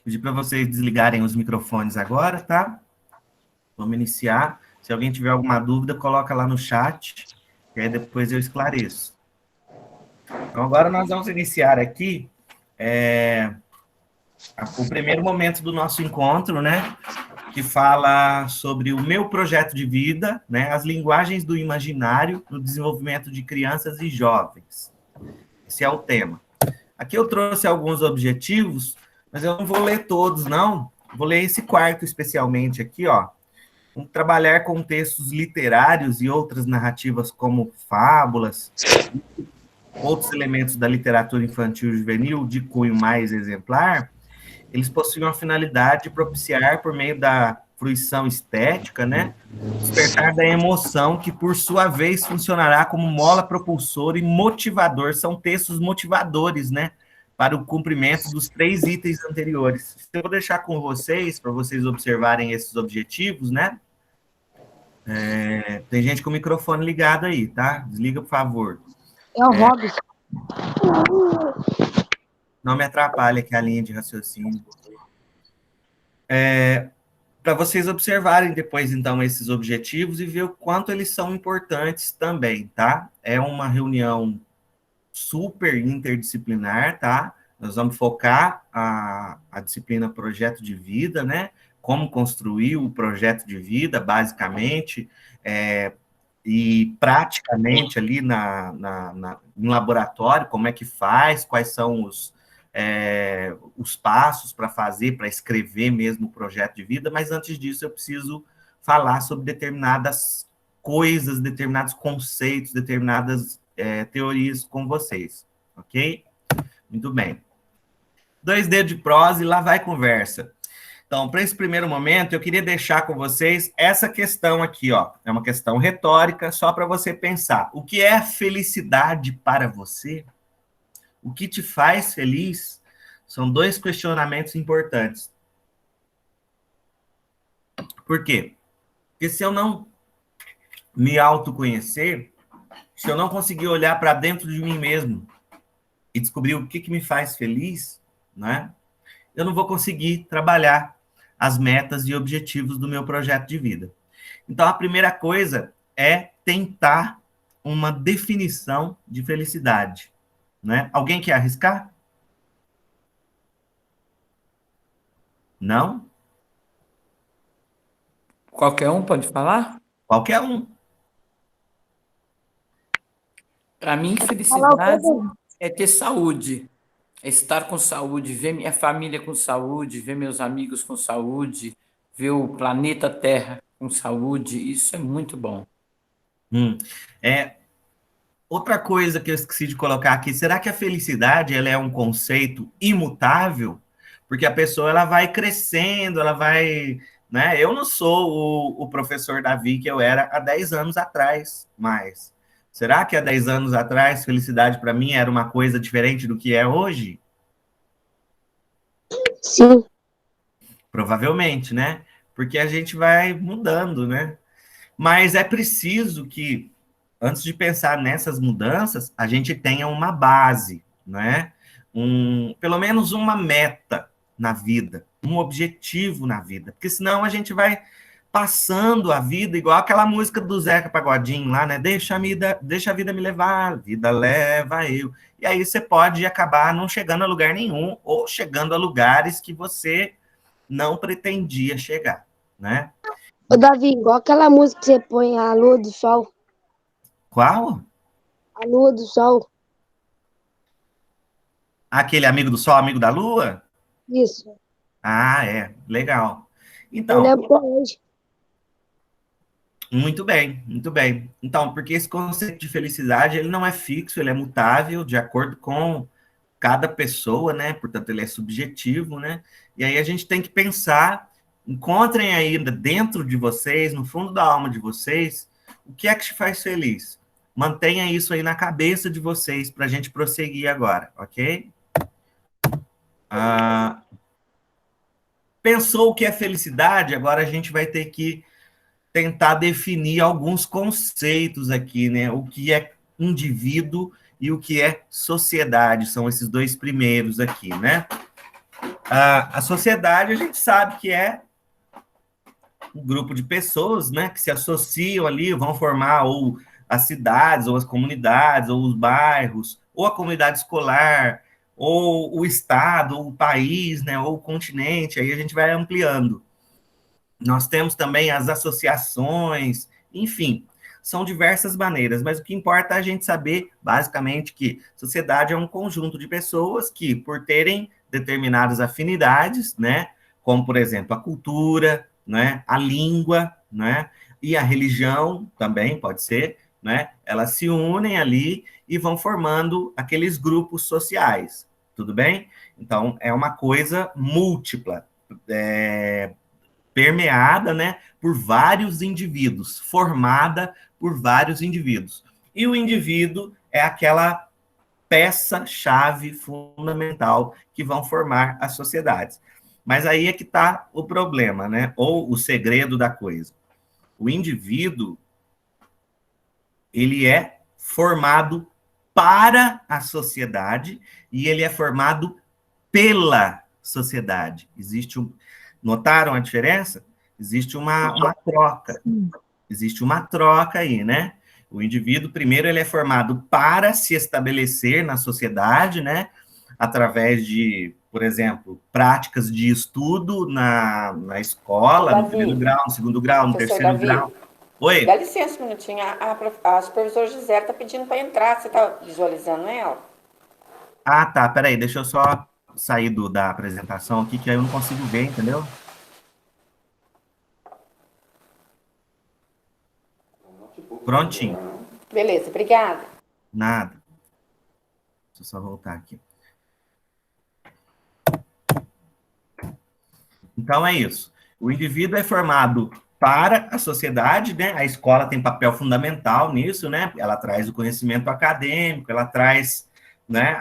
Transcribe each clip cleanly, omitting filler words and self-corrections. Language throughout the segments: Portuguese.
Pedir para vocês desligarem os microfones agora, tá? Vamos iniciar. Se alguém tiver alguma dúvida, coloca lá no chat, e aí depois eu esclareço. Então, agora nós vamos iniciar aqui o primeiro momento do nosso encontro, né? Que fala sobre o meu projeto de vida, né? As linguagens do imaginário no desenvolvimento de crianças e jovens. Esse é o tema. Aqui eu trouxe alguns objetivos, mas eu não vou ler todos, não. Vou ler esse quarto especialmente aqui, ó. Vamos trabalhar com textos literários e outras narrativas como fábulas, outros elementos da literatura infantil e juvenil de cunho mais exemplar. Eles possuem a finalidade de propiciar, por meio da fruição estética, né, despertar da emoção, que por sua vez funcionará como mola propulsora e motivador. São textos motivadores, né, para o cumprimento dos 3 itens anteriores. Eu vou deixar com vocês, para vocês observarem esses objetivos, né? Tem gente com o microfone ligado aí, tá? Desliga, por favor. É o Robson. Não me atrapalhe aqui a linha de raciocínio. Para vocês observarem depois, então, esses objetivos e ver o quanto eles são importantes também, tá? É uma reunião super interdisciplinar, tá? Nós vamos focar a disciplina Projeto de Vida, né? Como construir o projeto de vida, basicamente, e praticamente ali no laboratório, como é que faz, quais são os passos para fazer, para escrever mesmo o projeto de vida, mas antes disso eu preciso falar sobre determinadas coisas, determinados conceitos, determinadas teorias com vocês, ok? Muito bem. 2 dedos de prosa e lá vai conversa. Então, para esse primeiro momento, eu queria deixar com vocês essa questão aqui, ó. É uma questão retórica, só para você pensar. O que é felicidade para você? O que te faz feliz? São 2 questionamentos importantes. Por quê? Porque se eu não me autoconhecer, se eu não conseguir olhar para dentro de mim mesmo e descobrir o que me faz feliz, né? Eu não vou conseguir trabalhar as metas e objetivos do meu projeto de vida. Então, a primeira coisa é tentar uma definição de felicidade, né? Alguém quer arriscar? Não? Qualquer um pode falar? Qualquer um. Para mim, felicidade é ter saúde, é estar com saúde, ver minha família com saúde, ver meus amigos com saúde, ver o planeta Terra com saúde. Isso é muito bom. Outra coisa que eu esqueci de colocar aqui, será que a felicidade ela é um conceito imutável? Porque a pessoa ela vai crescendo, ela vai, né? Eu não sou o professor Davi que eu era há 10 anos atrás, mas será que há 10 anos atrás felicidade para mim era uma coisa diferente do que é hoje? Sim. Provavelmente, né? Porque a gente vai mudando, né? Mas é preciso que, antes de pensar nessas mudanças, a gente tenha uma base, né? Pelo menos uma meta na vida, um objetivo na vida, porque senão a gente vai passando a vida igual aquela música do Zeca Pagodinho lá, né? Deixa a vida me levar, a vida leva eu. E aí você pode acabar não chegando a lugar nenhum ou chegando a lugares que você não pretendia chegar, né? Ô, Davi, igual aquela música que você põe, a Lua do Sol. Qual? A Lua do Sol. Aquele amigo do Sol, amigo da Lua? Isso. Ah, é. Legal. Eu Então, lembro até hoje. muito bem, muito bem. Então, porque esse conceito de felicidade, ele não é fixo, ele é mutável de acordo com cada pessoa, né? Portanto, ele é subjetivo, né? E aí a gente tem que pensar, encontrem aí dentro de vocês, no fundo da alma de vocês, o que é que te faz feliz. Mantenha isso aí na cabeça de vocês para a gente prosseguir agora, ok? Pensou o que é felicidade, agora a gente vai ter que tentar definir alguns conceitos aqui, né? O que é indivíduo e o que é sociedade, são esses dois primeiros aqui, né? A sociedade, a gente sabe que é um grupo de pessoas, né, que se associam ali, vão formar ou as cidades, ou as comunidades, ou os bairros, ou a comunidade escolar, ou o estado, ou o país, né, ou o continente, aí a gente vai ampliando. Nós temos também as associações, enfim, são diversas maneiras, mas o que importa é a gente saber, basicamente, que sociedade é um conjunto de pessoas que, por terem determinadas afinidades, né, como, por exemplo, a cultura, né, a língua, né, e a religião também pode ser, né, elas se unem ali e vão formando aqueles grupos sociais, tudo bem? Então, é uma coisa múltipla, permeada, né, por vários indivíduos, formada por vários indivíduos. E o indivíduo é aquela peça-chave fundamental que vão formar as sociedades. Mas aí é que está o problema, né? Ou o segredo da coisa. O indivíduo, ele é formado para a sociedade e ele é formado pela sociedade. Notaram a diferença? Existe uma troca. Existe uma troca aí, né? O indivíduo, primeiro, ele é formado para se estabelecer na sociedade, né? Através de, por exemplo, práticas de estudo na escola, no primeiro grau, no segundo grau, no terceiro grau. Oi? Dá licença um minutinho, a supervisora Gisele está pedindo para entrar, você está visualizando ela? Ah, tá, peraí, deixa eu só sair da apresentação aqui, que aí eu não consigo ver, entendeu? Prontinho. Beleza, obrigada. Nada. Deixa eu só voltar aqui. Então é isso. O indivíduo é formado para a sociedade, né? A escola tem papel fundamental nisso, né? Ela traz o conhecimento acadêmico, ela traz, né,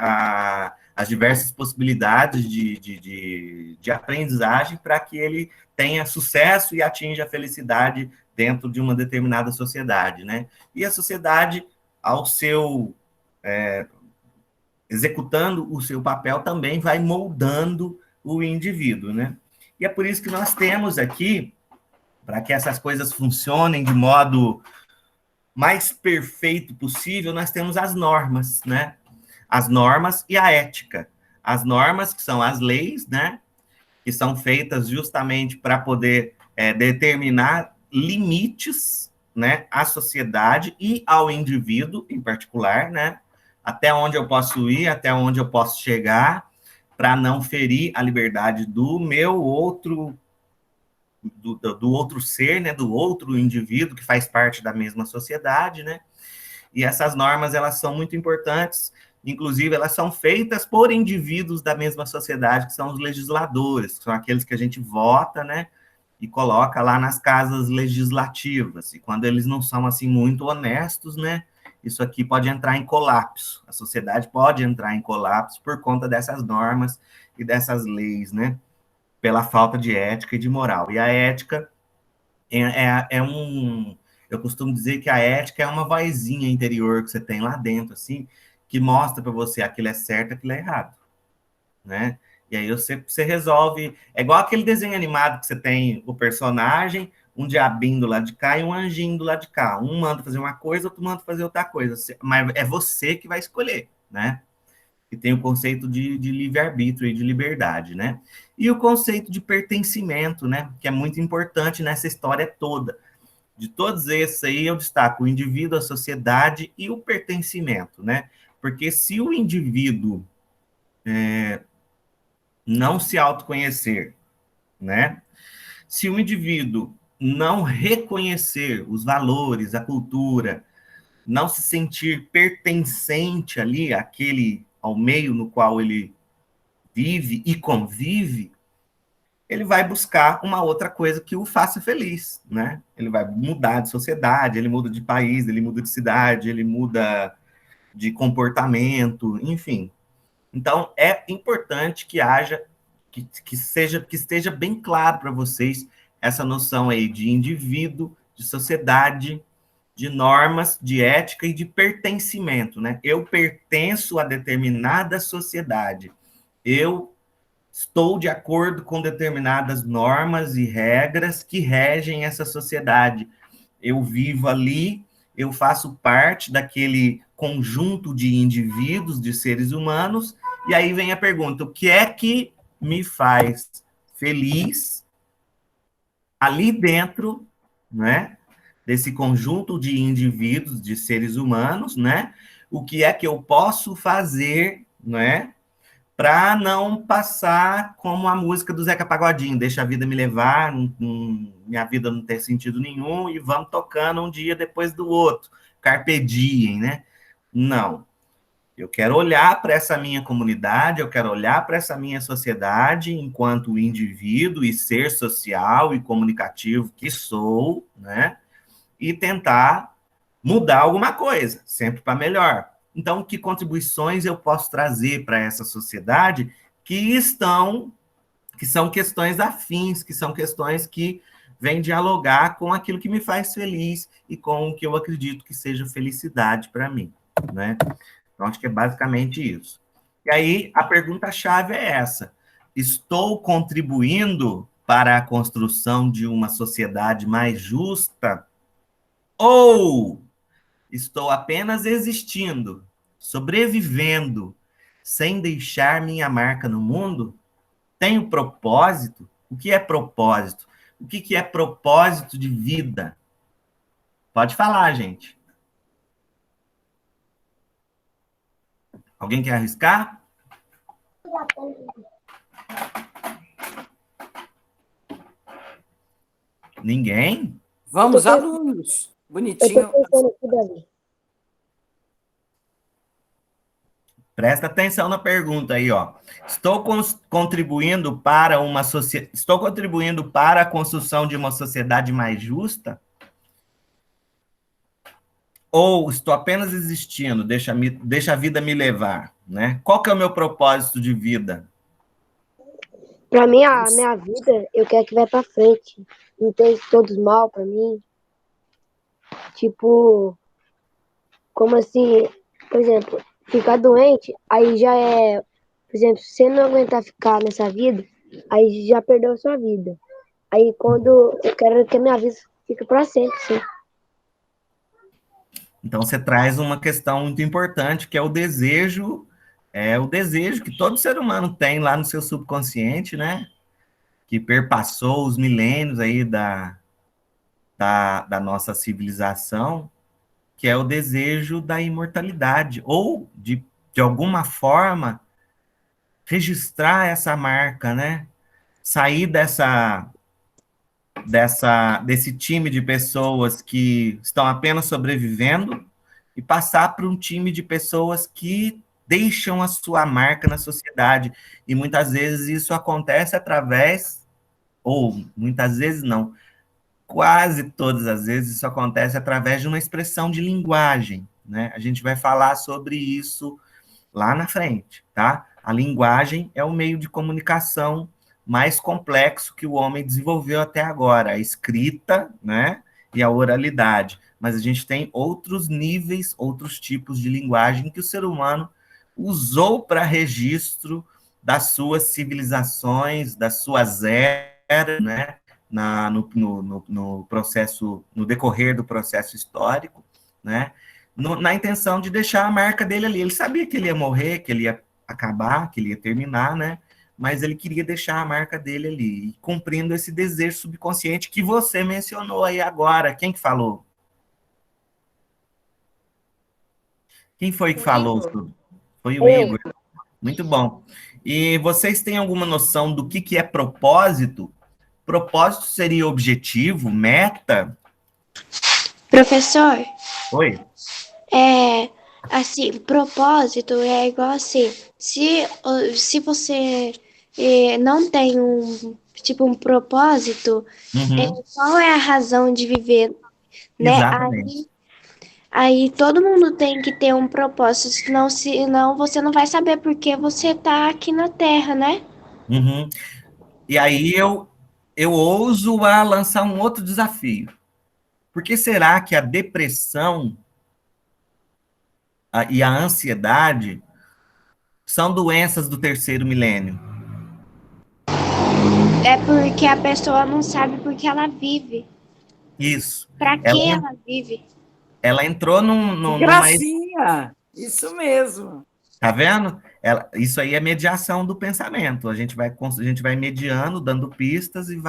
as diversas possibilidades de aprendizagem para que ele tenha sucesso e atinja a felicidade dentro de uma determinada sociedade, né? E a sociedade, ao seu executando o seu papel, também vai moldando o indivíduo, né? E é por isso que nós temos aqui, para que essas coisas funcionem de modo mais perfeito possível, nós temos as normas, né? As normas e a ética. As normas, que são as leis, né? Que são feitas justamente para poder determinar limites, né, à sociedade e ao indivíduo em particular, né? Até onde eu posso ir, até onde eu posso chegar, para não ferir a liberdade do meu outro, do outro ser, né, do outro indivíduo que faz parte da mesma sociedade, né? E essas normas, elas são muito importantes, inclusive elas são feitas por indivíduos da mesma sociedade, que são os legisladores, que são aqueles que a gente vota, né, e coloca lá nas casas legislativas. E quando eles não são, assim, muito honestos, né, isso aqui pode entrar em colapso. A sociedade pode entrar em colapso por conta dessas normas e dessas leis, né, pela falta de ética e de moral. E a ética eu costumo dizer que a ética é uma vozinha interior que você tem lá dentro, assim, que mostra para você aquilo é certo, aquilo é errado, né? E aí você resolve. É igual aquele desenho animado que você tem o personagem, um diabinho do lado de cá e um anjinho do lado de cá. Um manda fazer uma coisa, outro manda fazer outra coisa. Mas é você que vai escolher, né? E tem o conceito de livre-arbítrio e de liberdade, né? E o conceito de pertencimento, né? Que é muito importante nessa história toda. De todos esses aí, eu destaco o indivíduo, a sociedade e o pertencimento, né? Porque se o indivíduo não se autoconhecer, né? Se o indivíduo não reconhecer os valores, a cultura, não se sentir pertencente ali ao meio no qual ele vive e convive, ele vai buscar uma outra coisa que o faça feliz, né? Ele vai mudar de sociedade, ele muda de país, ele muda de cidade, ele muda de comportamento, enfim. Então, é importante que que esteja bem claro para vocês essa noção aí de indivíduo de sociedade, de normas, de ética e de pertencimento, né? Eu pertenço a determinada sociedade. Eu estou de acordo com determinadas normas e regras que regem essa sociedade. Eu vivo ali, eu faço parte daquele conjunto de indivíduos, de seres humanos, e aí vem a pergunta: o que é que me faz feliz ali dentro, né, desse conjunto de indivíduos, de seres humanos, né? O que é que eu posso fazer, né, para não passar como a música do Zeca Pagodinho, deixa a vida me levar, minha vida não tem sentido nenhum, e vamos tocando um dia depois do outro, carpe diem, né? Não. Eu quero olhar para essa minha comunidade, eu quero olhar para essa minha sociedade enquanto indivíduo e ser social e comunicativo que sou, né? E tentar mudar alguma coisa, sempre para melhor. Então, que contribuições eu posso trazer para essa sociedade que são questões afins, que são questões que vêm dialogar com aquilo que me faz feliz e com o que eu acredito que seja felicidade para mim, né? Então, acho que é basicamente isso. E aí, a pergunta-chave é essa: estou contribuindo para a construção de uma sociedade mais justa ou estou apenas existindo, sobrevivendo, sem deixar minha marca no mundo? Tenho propósito? O que é propósito? O que é propósito de vida? Pode falar, gente. Alguém quer arriscar? Ninguém? Vamos, alunos. Eu Bonitinho. tô pensando aqui, Davi. Presta atenção na pergunta aí, ó. Estou contribuindo para a construção de uma sociedade mais justa? Ou estou apenas existindo, deixa a vida me levar, né? Qual que é o meu propósito de vida? Pra mim, a minha vida, eu quero que vai pra frente. Não tem todos mal pra mim. Tipo, como assim? Por exemplo, ficar doente, aí já é. Por exemplo, se você não aguentar ficar nessa vida, aí já perdeu a sua vida. Aí quando eu quero que a minha vida fique pra sempre, sim. Então você traz uma questão muito importante, que é o desejo que todo ser humano tem lá no seu subconsciente, né? Que perpassou os milênios aí da nossa civilização, que é o desejo da imortalidade, ou de alguma forma registrar essa marca, né? Sair desse time de pessoas que estão apenas sobrevivendo e passar para um time de pessoas que deixam a sua marca na sociedade. E muitas vezes isso acontece ou muitas vezes não, quase todas as vezes isso acontece através de uma expressão de linguagem, né? A gente vai falar sobre isso lá na frente, tá? A linguagem é o meio de comunicação mais complexo que o homem desenvolveu até agora, a escrita, né, e a oralidade. Mas a gente tem outros níveis, outros tipos de linguagem que o ser humano usou para registro das suas civilizações, das suas eras, né, no processo, no decorrer do processo histórico, né, na intenção de deixar a marca dele ali. Ele sabia que ele ia morrer, que ele ia acabar, que ele ia terminar, né? Mas ele queria deixar a marca dele ali, cumprindo esse desejo subconsciente que você mencionou aí agora. Quem que falou? Quem foi que falou? Foi o Igor. Muito bom. E vocês têm alguma noção do que é propósito? Propósito seria objetivo, meta? Professor, Oi? assim, propósito é igual assim, se você não tem um propósito, Uhum, qual é a razão de viver, né? exatamente. Aí todo mundo tem que ter um propósito, senão você não vai saber por que você tá aqui na Terra, né? Uhum. E aí eu ouso a lançar um outro desafio. Por que será que a depressão e a ansiedade são doenças do terceiro milênio? É porque a pessoa não sabe porque ela vive. Isso. Para Ela, que ela vive? ela entrou numa. Gracinha! Isso mesmo. Tá vendo? Isso aí é mediação do pensamento. A gente vai mediando, dando pistas e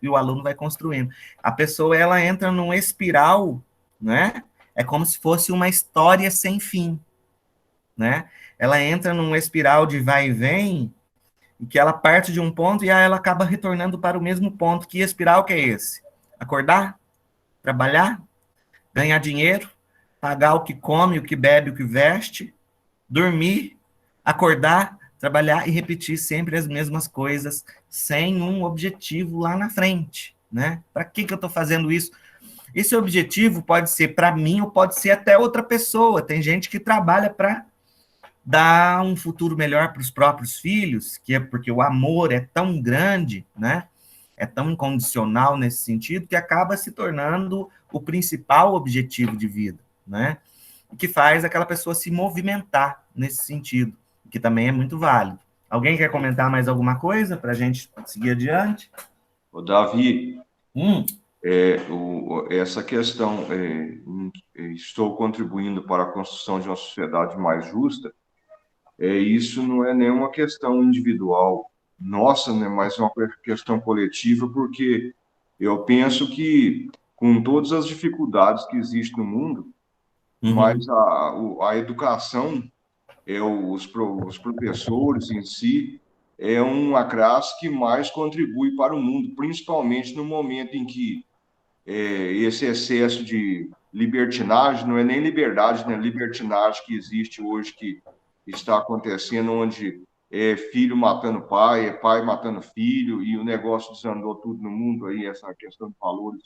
o aluno vai construindo. A pessoa ela entra num espiral, né? É como se fosse uma história sem fim, né? Ela entra num espiral de vai e vem, e que ela parte de um ponto e aí ela acaba retornando para o mesmo ponto. Que espiral que é esse? Acordar, trabalhar, ganhar dinheiro, pagar o que come, o que bebe, o que veste, dormir, acordar, trabalhar e repetir sempre as mesmas coisas, sem um objetivo lá na frente, né? Para que eu estou fazendo isso? Esse objetivo pode ser para mim ou pode ser até outra pessoa. Tem gente que trabalha para dar um futuro melhor para os próprios filhos, que é porque o amor é tão grande, né? É tão incondicional nesse sentido que acaba se tornando o principal objetivo de vida, né? Que faz aquela pessoa se movimentar nesse sentido, que também é muito válido. Alguém quer comentar mais alguma coisa para a gente seguir adiante? O Davi, Hum, essa questão, estou contribuindo para a construção de uma sociedade mais justa, isso não é nenhuma questão individual nossa, né, mas é uma questão coletiva, porque eu penso que, com todas as dificuldades que existem no mundo, mas a educação, os professores em si, é uma classe que mais contribui para o mundo, principalmente no momento em que esse excesso de libertinagem, não é nem liberdade, né? Libertinagem que existe hoje, que está acontecendo, onde é filho matando pai, é pai matando filho, e o negócio desandou tudo no mundo, aí, essa questão de valores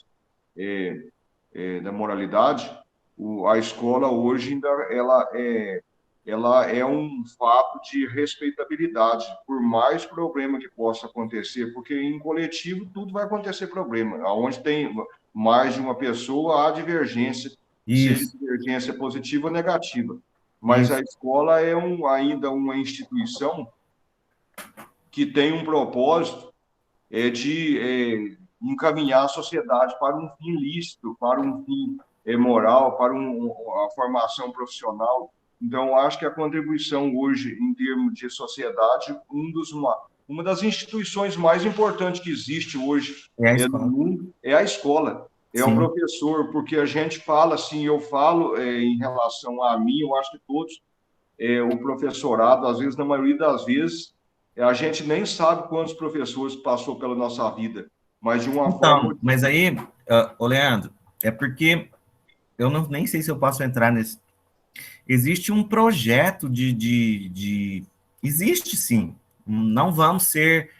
da moralidade. A escola hoje ainda ela é um fato de respeitabilidade, por mais problema que possa acontecer, porque em coletivo tudo vai acontecer problema. Onde tem mais de uma pessoa, há divergência, seja isso, divergência positiva ou negativa. Mas a isso, escola é ainda uma instituição que tem um propósito de encaminhar a sociedade para um fim lícito, para um fim moral, para a formação profissional. Então, acho que a contribuição hoje, em termos de sociedade, uma das instituições mais importantes que existe hoje é a no escola. mundo é a escola, é o Sim, professor, porque a gente fala assim, eu falo em relação a mim, eu acho que todos, o professorado, às vezes, na maioria das vezes, a gente nem sabe quantos professores passou pela nossa vida, mas de uma forma. então, mas aí, ô Leandro, é porque eu não, nem sei se eu posso entrar nesse. Existe um projeto existe sim, não vamos ser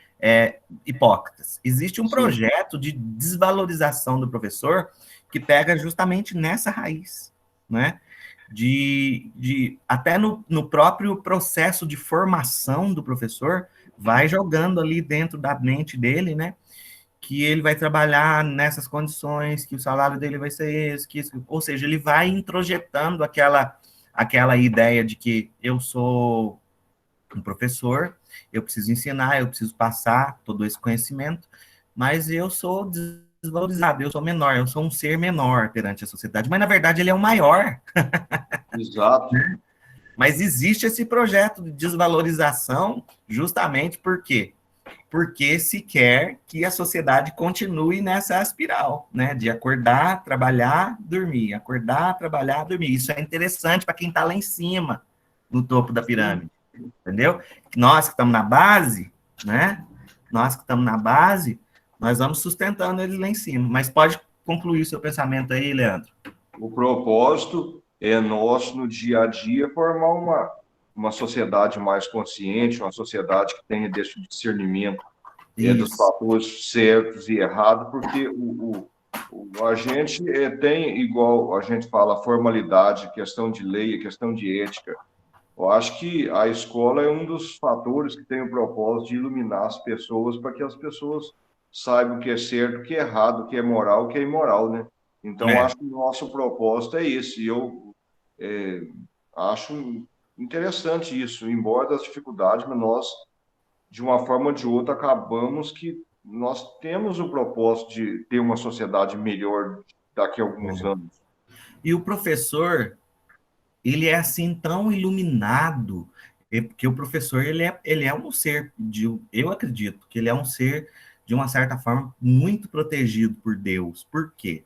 hipócritas. Existe um Sim, projeto de desvalorização do professor que pega justamente nessa raiz, né? Até no próprio processo de formação do professor, vai jogando ali dentro da mente dele, né? Que ele vai trabalhar nessas condições, que o salário dele vai ser esse, ou seja, ele vai introjetando aquela ideia de que eu sou um professor, eu preciso ensinar, eu preciso passar todo esse conhecimento, mas eu sou desvalorizado, eu sou menor, eu sou um ser menor perante a sociedade, mas na verdade ele é o maior. exato. Mas existe esse projeto de desvalorização justamente porque se quer que a sociedade continue nessa espiral, né? De acordar, trabalhar, dormir, acordar, trabalhar, dormir. Isso é interessante para quem está lá em cima, no topo da pirâmide, entendeu? Nós que estamos na base, né? Nós que estamos na base, nós vamos sustentando eles lá em cima. Mas pode concluir o seu pensamento aí, Leandro. O propósito é nosso no dia a dia formar uma sociedade mais consciente, uma sociedade que tenha desse discernimento dos Isso. fatores certos e errados, porque a gente tem, igual a gente fala, formalidade, questão de lei, questão de ética. Eu acho que a escola é um dos fatores que tem o propósito de iluminar as pessoas para que as pessoas saibam o que é certo, o que é errado, o que é moral, o que é imoral, né? Então, É. acho que o nosso propósito é esse. E eu acho interessante isso, embora das dificuldades, mas nós, de uma forma ou de outra, acabamos que nós temos o propósito de ter uma sociedade melhor daqui a alguns anos. E o professor, ele é assim tão iluminado, porque o professor, ele é um ser, eu acredito que ele é um ser, de uma certa forma, muito protegido por Deus. Por quê?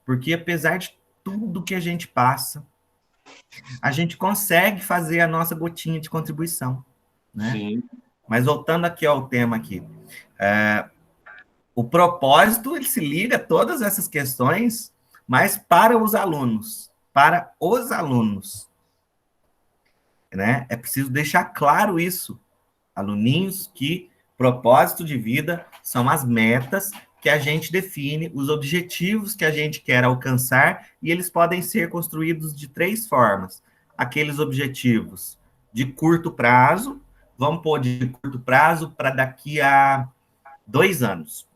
Porque apesar de tudo que a gente passa, a gente consegue fazer a nossa gotinha de contribuição, né? Sim, Mas voltando aqui ao tema aqui, o propósito, ele se liga a todas essas questões, mas para os alunos, né? É preciso deixar claro isso, aluninhos, que propósito de vida são as metas que a gente define, os objetivos que a gente quer alcançar, e eles podem ser construídos de 3 formas. Aqueles objetivos de curto prazo, vamos pôr de curto prazo para daqui a 2 anos.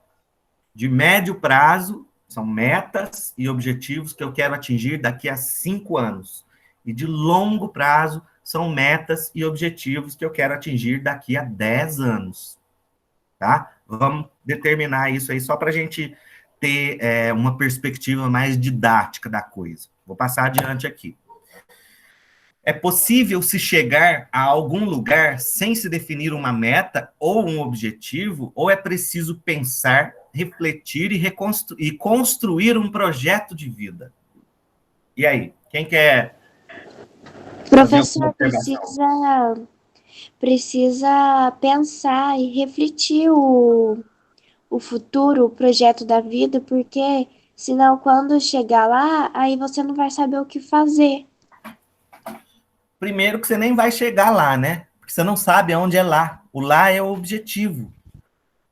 De médio prazo, são metas e objetivos que eu quero atingir daqui a 5 anos. E de longo prazo, são metas e objetivos que eu quero atingir daqui a 10 anos. Tá? Vamos determinar isso aí só para a gente ter uma perspectiva mais didática da coisa. Vou passar adiante aqui. É possível se chegar a algum lugar sem se definir uma meta ou um objetivo, ou é preciso pensar, refletir e construir um projeto de vida? E aí, quem quer fazer uma Professor, observação? precisa pensar e refletir o futuro, o projeto da vida, porque senão quando chegar lá, aí você não vai saber o que fazer. Primeiro que você nem vai chegar lá, né? Porque você não sabe aonde é lá. O lá é o objetivo.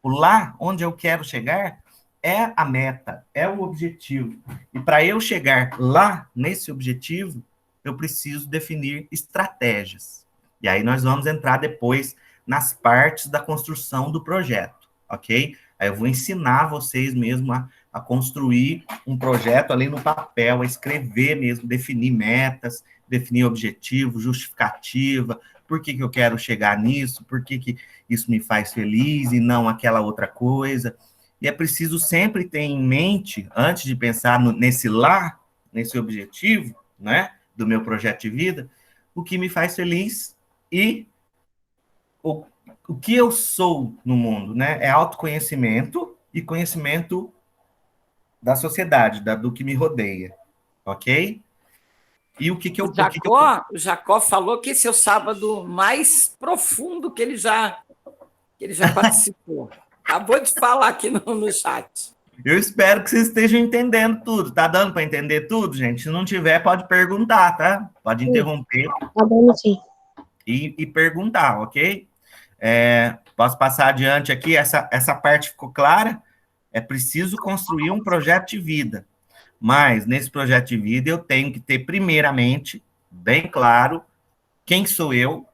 O lá, onde eu quero chegar, é a meta, é o objetivo. E para eu chegar lá, nesse objetivo, eu preciso definir estratégias. E aí nós vamos entrar depois nas partes da construção do projeto, ok? Aí eu vou ensinar vocês mesmo a construir um projeto ali no papel, a escrever mesmo, definir metas, definir objetivo, justificativa, por que eu quero chegar nisso, por que isso me faz feliz e não aquela outra coisa. E é preciso sempre ter em mente, antes de pensar nesse lá, nesse objetivo, né, do meu projeto de vida, o que me faz feliz e o, o que eu sou no mundo, né? É autoconhecimento e conhecimento da sociedade, do que me rodeia, ok? E O Jacó falou que esse é o sábado mais profundo que ele já participou. Acabou de falar aqui no chat. Eu espero que vocês estejam entendendo tudo. Tá dando para entender tudo, gente? Se não tiver, pode perguntar, tá? Pode interromper Tá dando sim. e perguntar, ok? Posso passar adiante aqui? Essa parte ficou clara? É preciso construir um projeto de vida. Mas, nesse projeto de vida, eu tenho que ter, primeiramente, bem claro, quem sou eu,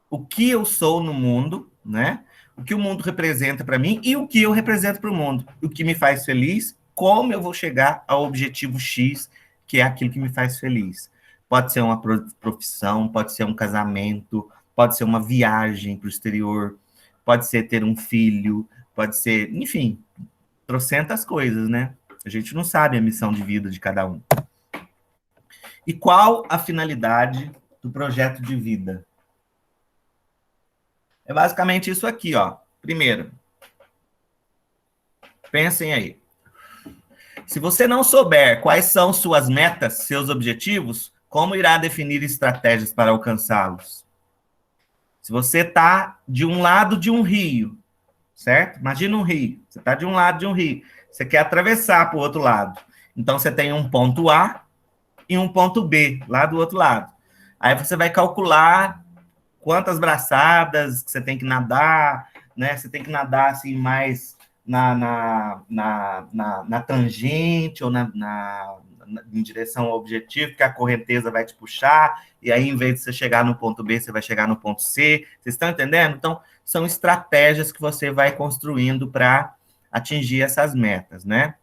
o que eu sou no mundo, né? O que o mundo representa para mim e o que eu represento para o mundo. O que me faz feliz, como eu vou chegar ao objetivo X, que é aquilo que me faz feliz. Pode ser uma profissão, pode ser um casamento, pode ser uma viagem para o exterior, pode ser ter um filho, pode ser, enfim, trocentas coisas, né? A gente não sabe a missão de vida de cada um. E qual a finalidade do projeto de vida? É basicamente isso aqui, ó. Primeiro, pensem aí. Se você não souber quais são suas metas, seus objetivos, como irá definir estratégias para alcançá-los? Se você está de um lado de um rio, certo? Imagina um rio. Você está de um lado de um rio. Você quer atravessar para o outro lado. Então, você tem um ponto A e um ponto B, lá do outro lado. Aí você vai calcular quantas braçadas que você tem que nadar, né? Você tem que nadar assim mais na tangente ou em direção ao objetivo, que a correnteza vai te puxar, e aí, em vez de você chegar no ponto B, você vai chegar no ponto C. Vocês estão entendendo? Então, são estratégias que você vai construindo para atingir essas metas, né?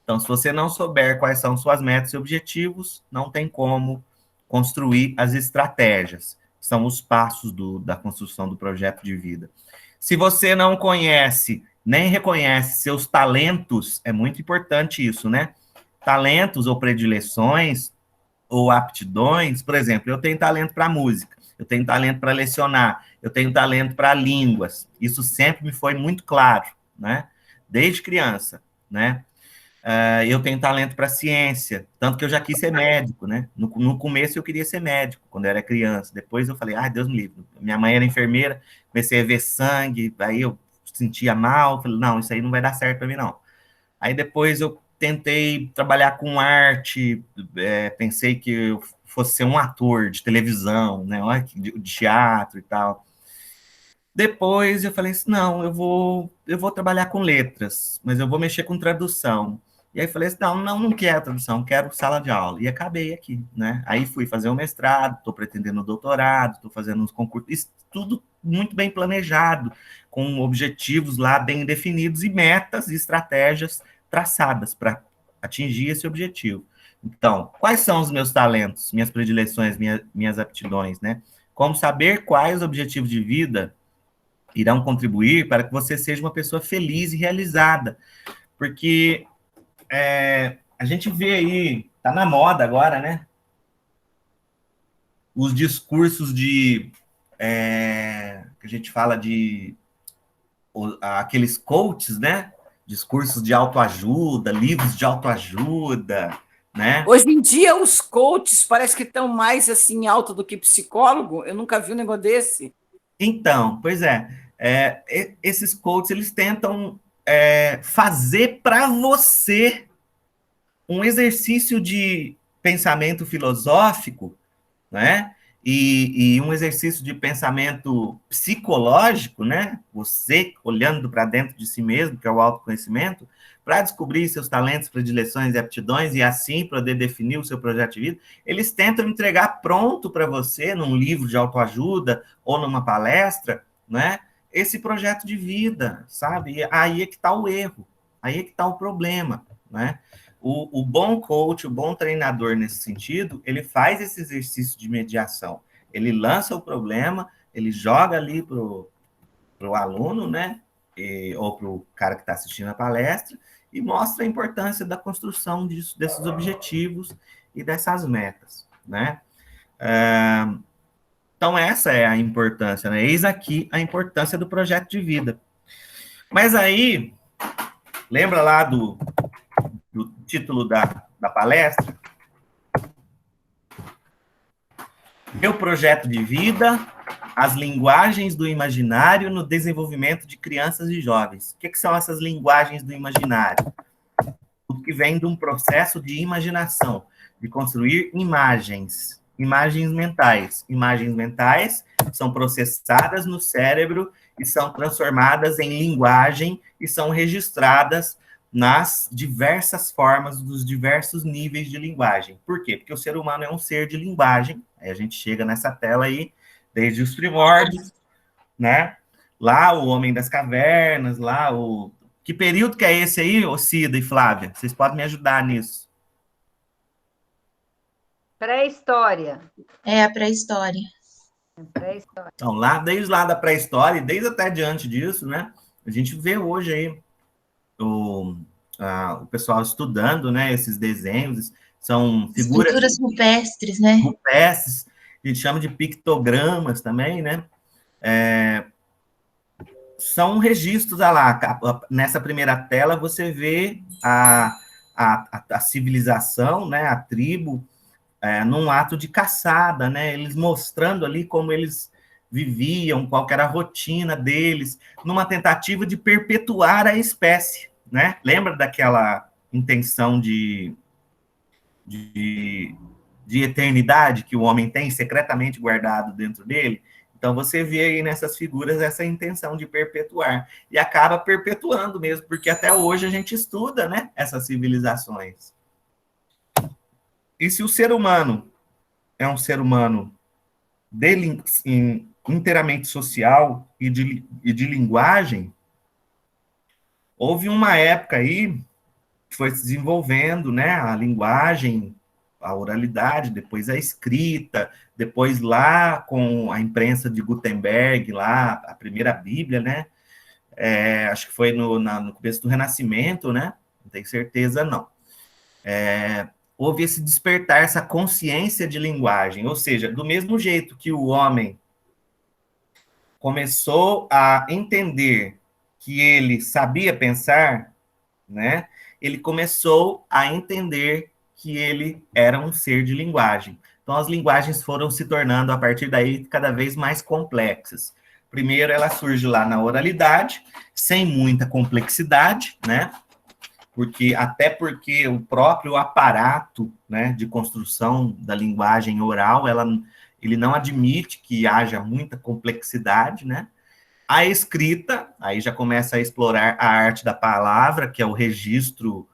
Então, se você não souber quais são suas metas e objetivos, não tem como construir as estratégias. São os passos da construção do projeto de vida. Se você não conhece, nem reconhece seus talentos, é muito importante isso, né? Talentos ou predileções ou aptidões, por exemplo, eu tenho talento para música, eu tenho talento para lecionar, eu tenho talento para línguas. Isso sempre me foi muito claro, né? Desde criança, né? Eu tenho talento para ciência, tanto que eu já quis ser médico, né? No começo eu queria ser médico, quando eu era criança. Depois eu falei, ai, Deus me livre. Minha mãe era enfermeira, comecei a ver sangue, aí eu sentia mal, falei, não, isso aí não vai dar certo para mim, não. Aí depois eu tentei trabalhar com arte, pensei que eu fosse ser um ator de televisão, né? De teatro e tal. Depois eu falei assim, não, eu vou trabalhar com letras, mas eu vou mexer com tradução. E aí falei assim, não quero tradução, quero sala de aula. E acabei aqui, né? Aí fui fazer o mestrado, estou pretendendo o doutorado, estou fazendo uns concursos, isso tudo muito bem planejado, com objetivos lá bem definidos e metas e estratégias traçadas para atingir esse objetivo. Então, quais são os meus talentos, minhas predileções, minhas aptidões, né? Como saber quais objetivos de vida irão contribuir para que você seja uma pessoa feliz e realizada. Porque a gente vê aí, tá na moda agora, né? Os discursos que a gente fala de aqueles coaches, né? Discursos de autoajuda, livros de autoajuda, né? Hoje em dia, os coaches parece que estão mais assim alto do que psicólogo. Eu nunca vi um negócio desse. Então, pois esses coaches, eles tentam fazer para você um exercício de pensamento filosófico, né? E um exercício de pensamento psicológico, né? Você olhando para dentro de si mesmo, que é o autoconhecimento, para descobrir seus talentos, predileções e aptidões e assim poder definir o seu projeto de vida. Eles tentam entregar pronto para você, num livro de autoajuda ou numa palestra, né? Esse projeto de vida, sabe? E aí é que está o erro, aí é que está o problema, né? O bom coach, o bom treinador nesse sentido, ele faz esse exercício de mediação. Ele lança o problema, ele joga ali para o aluno, né? Ou para o cara que está assistindo a palestra, e mostra a importância da construção desses objetivos e dessas metas, né? Então, essa é a importância, né? Eis aqui a importância do projeto de vida. Mas aí, lembra lá do título da palestra? Meu projeto de vida, as linguagens do imaginário no desenvolvimento de crianças e jovens. O que são essas linguagens do imaginário? Tudo que vem de um processo de imaginação, de construir imagens mentais. Imagens mentais são processadas no cérebro e são transformadas em linguagem e são registradas nas diversas formas, dos diversos níveis de linguagem. Por quê? Porque o ser humano é um ser de linguagem. Aí a gente chega nessa tela aí, desde os primórdios, né? Lá o Homem das Cavernas, lá o... Que período que é esse aí, Cida e Flávia? Vocês podem me ajudar nisso. Pré-história. É a pré-história. Pré-história. Então, desde lá da pré-história, e desde até diante disso, né? A gente vê hoje aí o pessoal estudando, né? Esses desenhos, são figuras rupestres, né? Rupestres, a gente chama de pictogramas também, né? São registros, lá, nessa primeira tela você vê a civilização, né? A tribo, num ato de caçada, né? Eles mostrando ali como eles viviam, qual que era a rotina deles, numa tentativa de perpetuar a espécie, né? Lembra daquela intenção de eternidade que o homem tem secretamente guardado dentro dele? Então, você vê aí nessas figuras essa intenção de perpetuar. E acaba perpetuando mesmo, porque até hoje a gente estuda, né, essas civilizações. E se o ser humano é um ser humano inteiramente social e de linguagem, houve uma época aí foi se desenvolvendo, né, a linguagem, a oralidade, depois a escrita, depois lá com a imprensa de Gutenberg, lá a primeira Bíblia, né, acho que foi no começo do Renascimento, né, não tenho certeza não. Houve esse despertar, essa consciência de linguagem, ou seja, do mesmo jeito que o homem começou a entender que ele sabia pensar, né, ele começou a entender que ele era um ser de linguagem. Então, as linguagens foram se tornando, a partir daí, cada vez mais complexas. Primeiro, ela surge lá na oralidade, sem muita complexidade, né, até porque o próprio aparato, né, de construção da linguagem oral, ele não admite que haja muita complexidade, né? A escrita, aí já começa a explorar a arte da palavra, que é o registro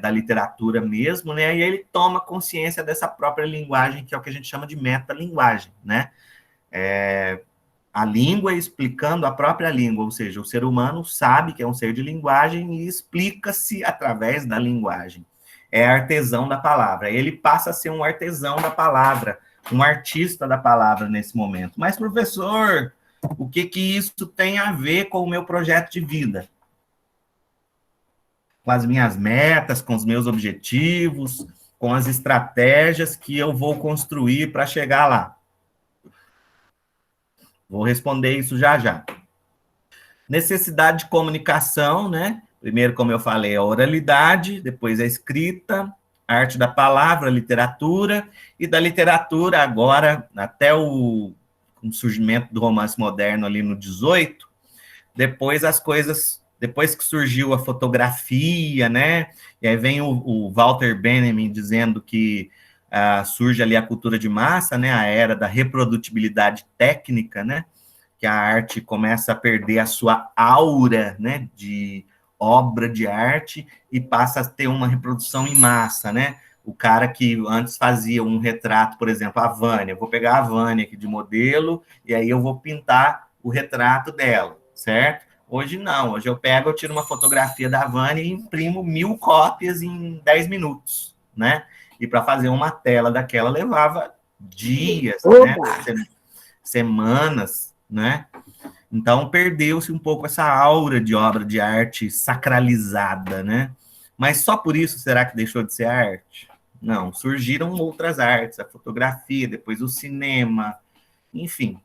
da literatura mesmo, né? E aí ele toma consciência dessa própria linguagem, que é o que a gente chama de metalinguagem, né? A língua explicando a própria língua, ou seja, o ser humano sabe que é um ser de linguagem e explica-se através da linguagem. É artesão da palavra. Ele passa a ser um artesão da palavra, um artista da palavra nesse momento. Mas, professor, o que isso tem a ver com o meu projeto de vida? Com as minhas metas, com os meus objetivos, com as estratégias que eu vou construir para chegar lá. Vou responder isso já já. Necessidade de comunicação, né? Primeiro, como eu falei, a oralidade, depois a escrita, a arte da palavra, a literatura, e da literatura agora, até o surgimento do romance moderno ali no 18, depois depois que surgiu a fotografia, né? E aí vem o Walter Benjamin dizendo que surge ali a cultura de massa, né, a era da reprodutibilidade técnica, né, que a arte começa a perder a sua aura, né, de obra de arte e passa a ter uma reprodução em massa, né, o cara que antes fazia um retrato, por exemplo, a Vânia, eu vou pegar a Vânia aqui de modelo e aí eu vou pintar o retrato dela, certo? Hoje não, hoje eu tiro uma fotografia da Vânia e imprimo 1000 cópias em 10 minutos, né? E para fazer uma tela daquela levava dias, né? Semanas, né? Então perdeu-se um pouco essa aura de obra de arte sacralizada, né? Mas só por isso será que deixou de ser arte? Não, surgiram outras artes, a fotografia, depois o cinema, enfim,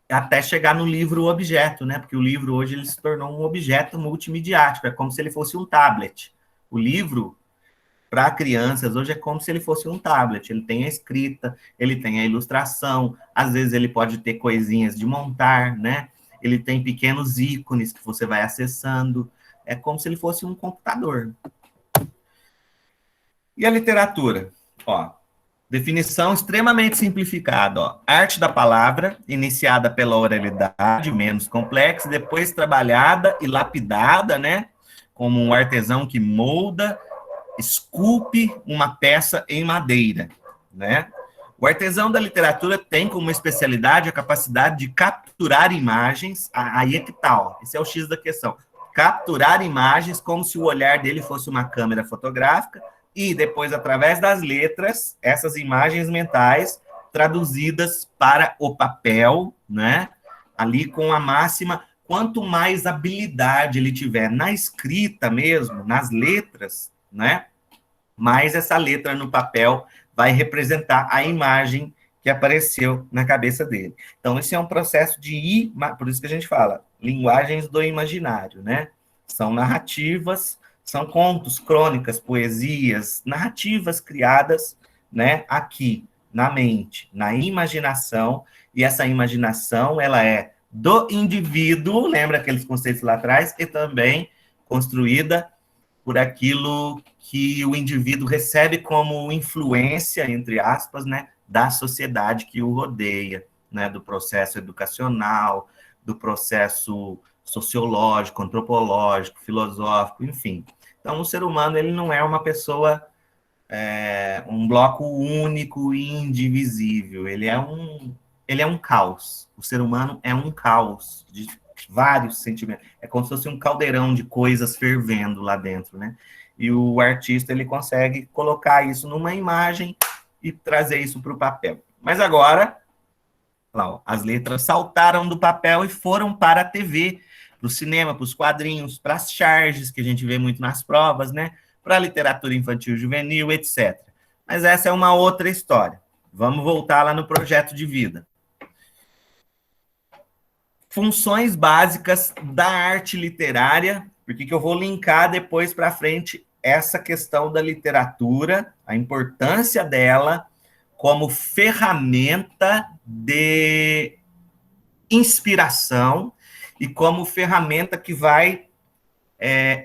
até chegar no livro objeto, né? Porque o livro hoje ele se tornou um objeto multimediático, é como se ele fosse um tablet. O livro para crianças, hoje é como se ele fosse um tablet, ele tem a escrita, ele tem a ilustração, às vezes ele pode ter coisinhas de montar, né? Ele tem pequenos ícones que você vai acessando, é como se ele fosse um computador. E a literatura? Ó, definição extremamente simplificada, ó. Arte da palavra, iniciada pela oralidade, menos complexa, depois trabalhada e lapidada, né? Como um artesão que molda, esculpe uma peça em madeira, né? O artesão da literatura tem como especialidade a capacidade de capturar imagens, aí é que tal, esse é o X da questão, capturar imagens como se o olhar dele fosse uma câmera fotográfica e depois, através das letras, essas imagens mentais traduzidas para o papel, né? Ali com a máxima, quanto mais habilidade ele tiver na escrita mesmo, nas letras, né? Mas essa letra no papel vai representar a imagem que apareceu na cabeça dele. Então, esse é um processo por isso que a gente fala, linguagens do imaginário, né? São narrativas, são contos, crônicas, poesias, narrativas criadas, né, aqui, na mente, na imaginação, e essa imaginação, ela é do indivíduo, lembra aqueles conceitos lá atrás, e também construída por aquilo que o indivíduo recebe como influência, entre aspas, né, da sociedade que o rodeia, né, do processo educacional, do processo sociológico, antropológico, filosófico, enfim. Então, o ser humano ele não é uma pessoa, um bloco único e indivisível, ele é um caos. O ser humano é um caos de vários sentimentos. É como se fosse um caldeirão de coisas fervendo lá dentro, né? e o artista ele consegue colocar isso numa imagem e trazer isso para o papel. Mas agora, lá, ó, as letras saltaram do papel e foram para a TV, para o cinema, para os quadrinhos, para as charges, que a gente vê muito nas provas, né? Para a literatura infantil juvenil, etc. Mas essa é uma outra história. Vamos voltar lá no projeto de vida. Funções básicas da arte literária, porque que eu vou linkar depois para frente essa questão da literatura, a importância dela como ferramenta de inspiração e como ferramenta que vai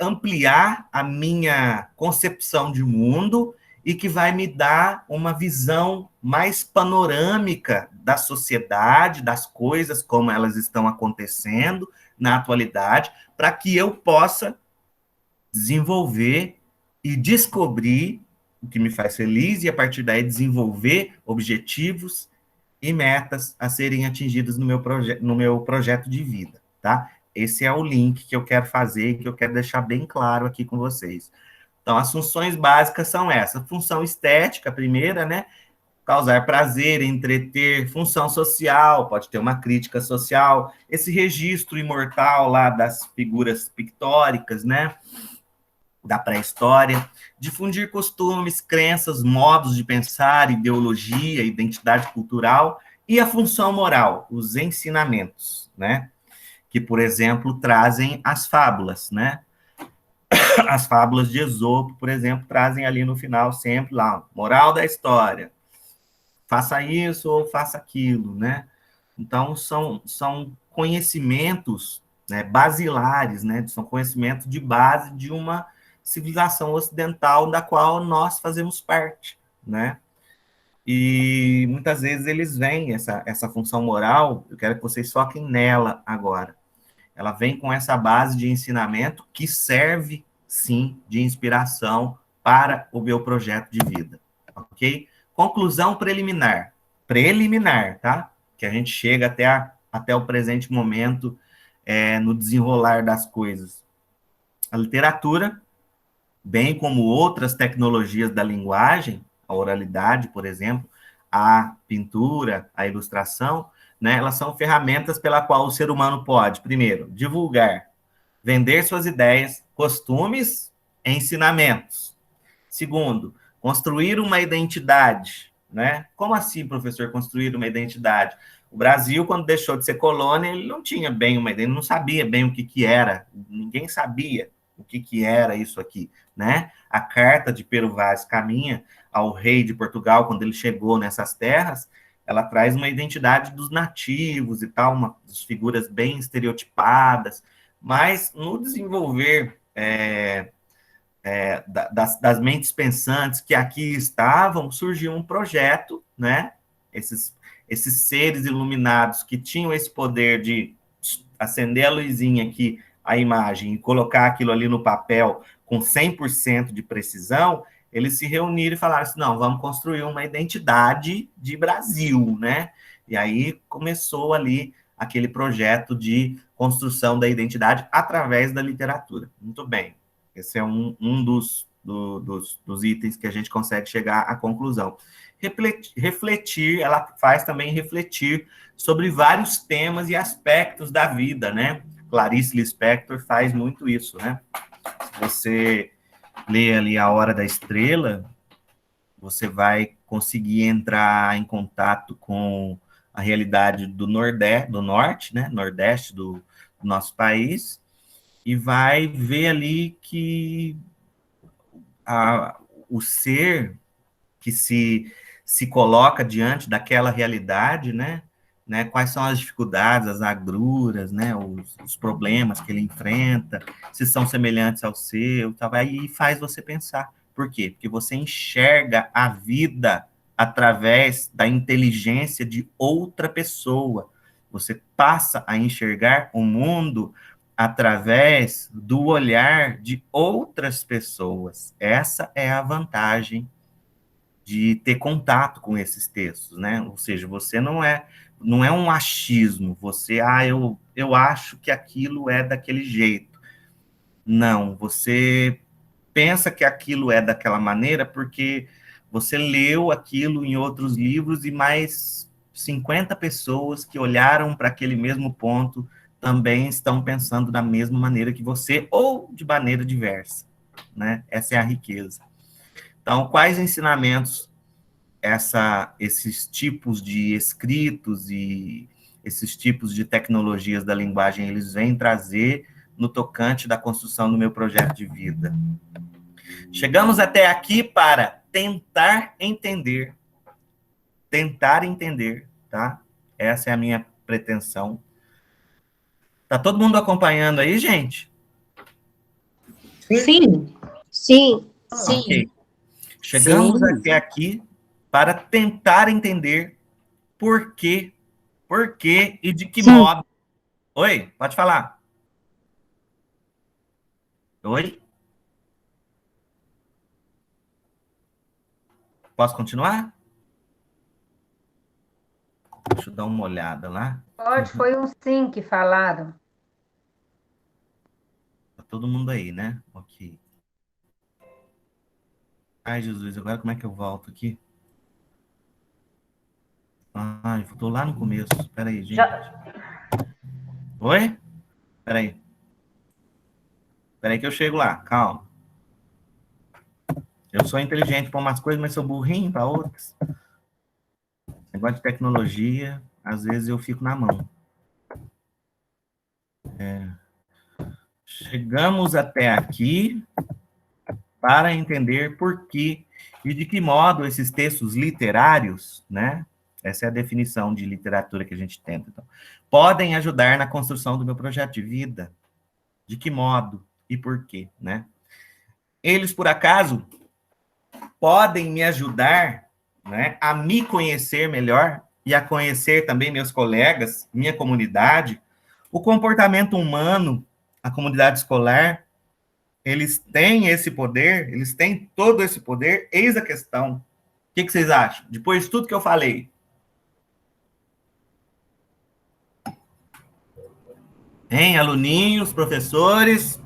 ampliar a minha concepção de mundo e que vai me dar uma visão mais panorâmica da sociedade, das coisas, como elas estão acontecendo na atualidade, para que eu possa desenvolver e descobrir o que me faz feliz e, a partir daí, desenvolver objetivos e metas a serem atingidos no meu projeto de vida, tá? Esse é o link que eu quero fazer e que eu quero deixar bem claro aqui com vocês. Então, as funções básicas são essas. Função estética, a primeira, né? Causar prazer, entreter. Função social, pode ter uma crítica social. Esse registro imortal lá das figuras pictóricas, né? Da pré-história. Difundir costumes, crenças, modos de pensar, ideologia, identidade cultural. E a função moral, os ensinamentos, né? Que, por exemplo, trazem as fábulas, né? As fábulas de Esopo, por exemplo, trazem ali no final sempre lá, moral da história, faça isso ou faça aquilo, né? Então, são conhecimentos, né, basilares, né? São conhecimentos de base de uma civilização ocidental da qual nós fazemos parte, né? E muitas vezes eles veem essa função moral, eu quero que vocês foquem nela agora. Ela vem com essa base de ensinamento que serve, sim, de inspiração para o meu projeto de vida, ok? Conclusão preliminar. Preliminar, tá? Que a gente chega até o presente momento no desenrolar das coisas. A literatura, bem como outras tecnologias da linguagem, a oralidade, por exemplo, a pintura, a ilustração, né, elas são ferramentas pela qual o ser humano pode, primeiro, divulgar, vender suas ideias, costumes, ensinamentos. Segundo, construir uma identidade, né? Como assim, professor, construir uma identidade? O Brasil, quando deixou de ser colônia, ele não tinha bem uma ideia, ele não sabia bem o que era, ninguém sabia o que era isso aqui, né? A carta de Pero Vaz Caminha ao rei de Portugal, quando ele chegou nessas terras, ela traz uma identidade dos nativos e tal, umas figuras bem estereotipadas, mas no desenvolver das mentes pensantes que aqui estavam, surgiu um projeto, né? Esses seres iluminados que tinham esse poder de acender a luzinha aqui, a imagem, e colocar aquilo ali no papel com 100% de precisão, eles se reuniram e falaram assim, não, vamos construir uma identidade de Brasil, né? E aí começou ali aquele projeto de construção da identidade através da literatura. Muito bem. Esse é um dos itens que a gente consegue chegar à conclusão. Refletir, ela faz também refletir sobre vários temas e aspectos da vida, né? Clarice Lispector faz muito isso, né? Se você lê ali A Hora da Estrela, você vai conseguir entrar em contato com a realidade do norte, né? Nordeste do nosso país, e vai ver ali que o ser que se coloca diante daquela realidade, né? Quais são as dificuldades, as agruras, né? Os problemas que ele enfrenta, se são semelhantes ao seu, tá? Aí faz você pensar. Por quê? Porque você enxerga a vida através da inteligência de outra pessoa. Você passa a enxergar o mundo através do olhar de outras pessoas. Essa é a vantagem de ter contato com esses textos, né? Ou seja, você não é um achismo, você, eu acho que aquilo é daquele jeito. Não, você pensa que aquilo é daquela maneira porque você leu aquilo em outros livros e mais 50 pessoas que olharam para aquele mesmo ponto também estão pensando da mesma maneira que você, ou de maneira diversa, né? Essa é a riqueza. Então, quais ensinamentos esses tipos de escritos e esses tipos de tecnologias da linguagem, eles vêm trazer no tocante da construção do meu projeto de vida? Chegamos até aqui para tentar entender, tá? Essa é a minha pretensão. Tá todo mundo acompanhando aí, gente? Sim. Sim. Ok. Chegamos até aqui para tentar entender por quê e de que modo. Oi, pode falar. Oi? Posso continuar? Deixa eu dar uma olhada lá. Pode, foi um sim que falaram. Tá todo mundo aí, né? Ok. Ai, Jesus, agora como é que eu volto aqui? Ai, eu tô lá no começo. Espera aí, gente. Oi? Espera aí. Espera aí que eu chego lá. Calma. Eu sou inteligente para umas coisas, mas sou burrinho para outras. Negócio de tecnologia, às vezes eu fico na mão. Chegamos até aqui para entender por que e de que modo esses textos literários, né? Essa é a definição de literatura que a gente tenta. Então, podem ajudar na construção do meu projeto de vida. De que modo e por quê, né? Eles, por acaso, podem me ajudar, né, a me conhecer melhor e a conhecer também meus colegas, minha comunidade, o comportamento humano, a comunidade escolar, eles têm esse poder, eles têm todo esse poder, eis a questão. O que vocês acham? Depois de tudo que eu falei. Hein, aluninhos, professores?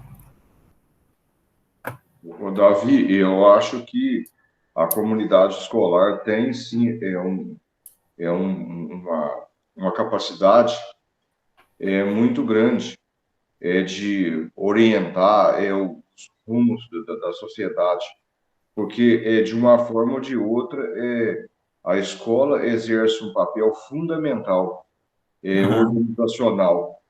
Ô, Davi, eu acho que a comunidade escolar tem, sim, uma capacidade muito grande de orientar os rumos da sociedade, porque de uma forma ou de outra a escola exerce um papel fundamental, organizacional,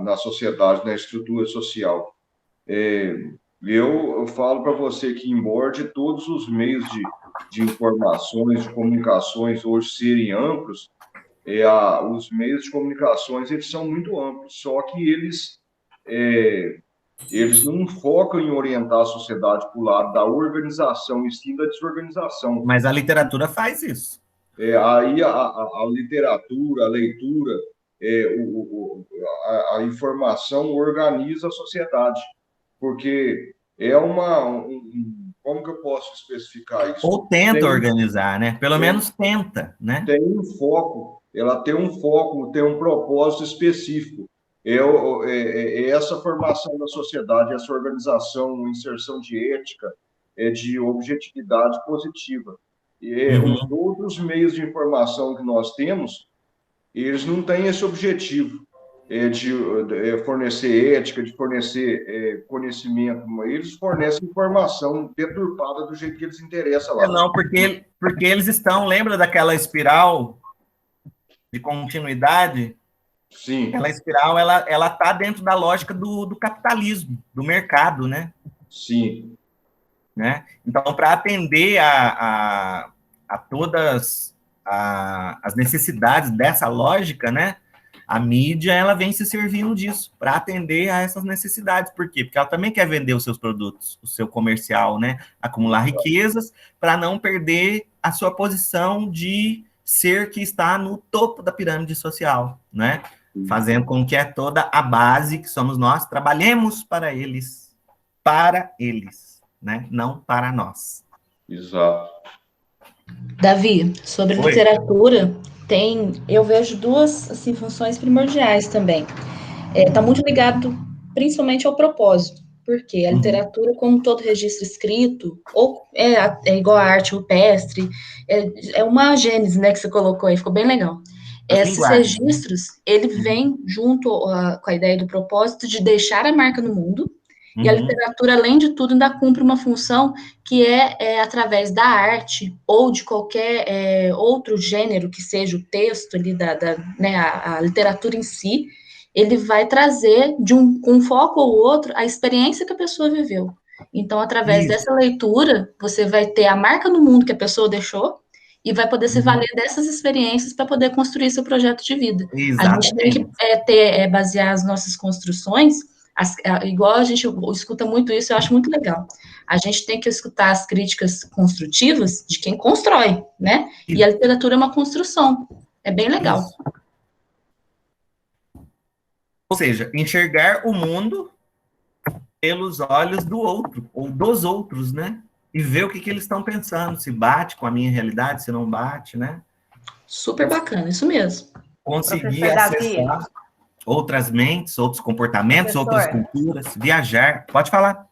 na sociedade, na estrutura social. Eu falo para você que, embora de todos os meios de informações, de comunicações hoje serem amplos, os meios de comunicações eles são muito amplos, só que eles não focam em orientar a sociedade para o lado da organização e sim da desorganização. Mas a literatura faz isso. Aí a literatura, a leitura, a informação organiza a sociedade, porque como que eu posso especificar isso? Ou tenta organizar, né? Pelo menos tenta, né? Tem um foco, ela tem um foco, tem um propósito específico. Essa formação da sociedade, essa organização, inserção de ética, de objetividade positiva. Os outros meios de informação que nós temos, eles não têm esse objetivo de fornecer ética, de fornecer conhecimento, eles fornecem informação deturpada do jeito que eles interessam lá. Não, porque eles estão, lembra daquela espiral de continuidade? Sim. Aquela espiral, ela está dentro da lógica do capitalismo, do mercado, né? Sim. Né? Então, para atender a todas as necessidades dessa lógica, né? A mídia, ela vem se servindo disso, para atender a essas necessidades. Por quê? Porque ela também quer vender os seus produtos, o seu comercial, né? Acumular riquezas, para não perder a sua posição de ser que está no topo da pirâmide social, né? Fazendo com que toda a base, que somos nós, trabalhemos para eles, né? Não para nós. Exato. Davi, sobre Oi. literatura, eu vejo duas assim, funções primordiais também. Está muito ligado, principalmente, ao propósito. Porque a literatura, como todo registro escrito, ou é igual a arte rupestre, é uma gênese, né, que você colocou aí, ficou bem legal. Esses registros, ele vem junto com a ideia do propósito de deixar a marca no mundo, e a literatura, além de tudo, ainda cumpre uma função que através da arte ou de qualquer outro gênero que seja o texto ali, né, a literatura em si, ele vai trazer, com um foco ou outro, a experiência que a pessoa viveu. Então, através dessa leitura, você vai ter a marca no mundo que a pessoa deixou e vai poder se valer dessas experiências para poder construir seu projeto de vida. Exatamente. A gente tem que basear as nossas construções, igual a gente escuta muito isso, eu acho muito legal. A gente tem que escutar as críticas construtivas de quem constrói, né? E a literatura é uma construção. É bem legal. Isso. Ou seja, enxergar o mundo pelos olhos do outro, ou dos outros, né? E ver o que eles estão pensando, se bate com a minha realidade, se não bate, né? Super bacana, isso mesmo. Conseguir acessar outras mentes, outros comportamentos, outras culturas, viajar. Pode falar.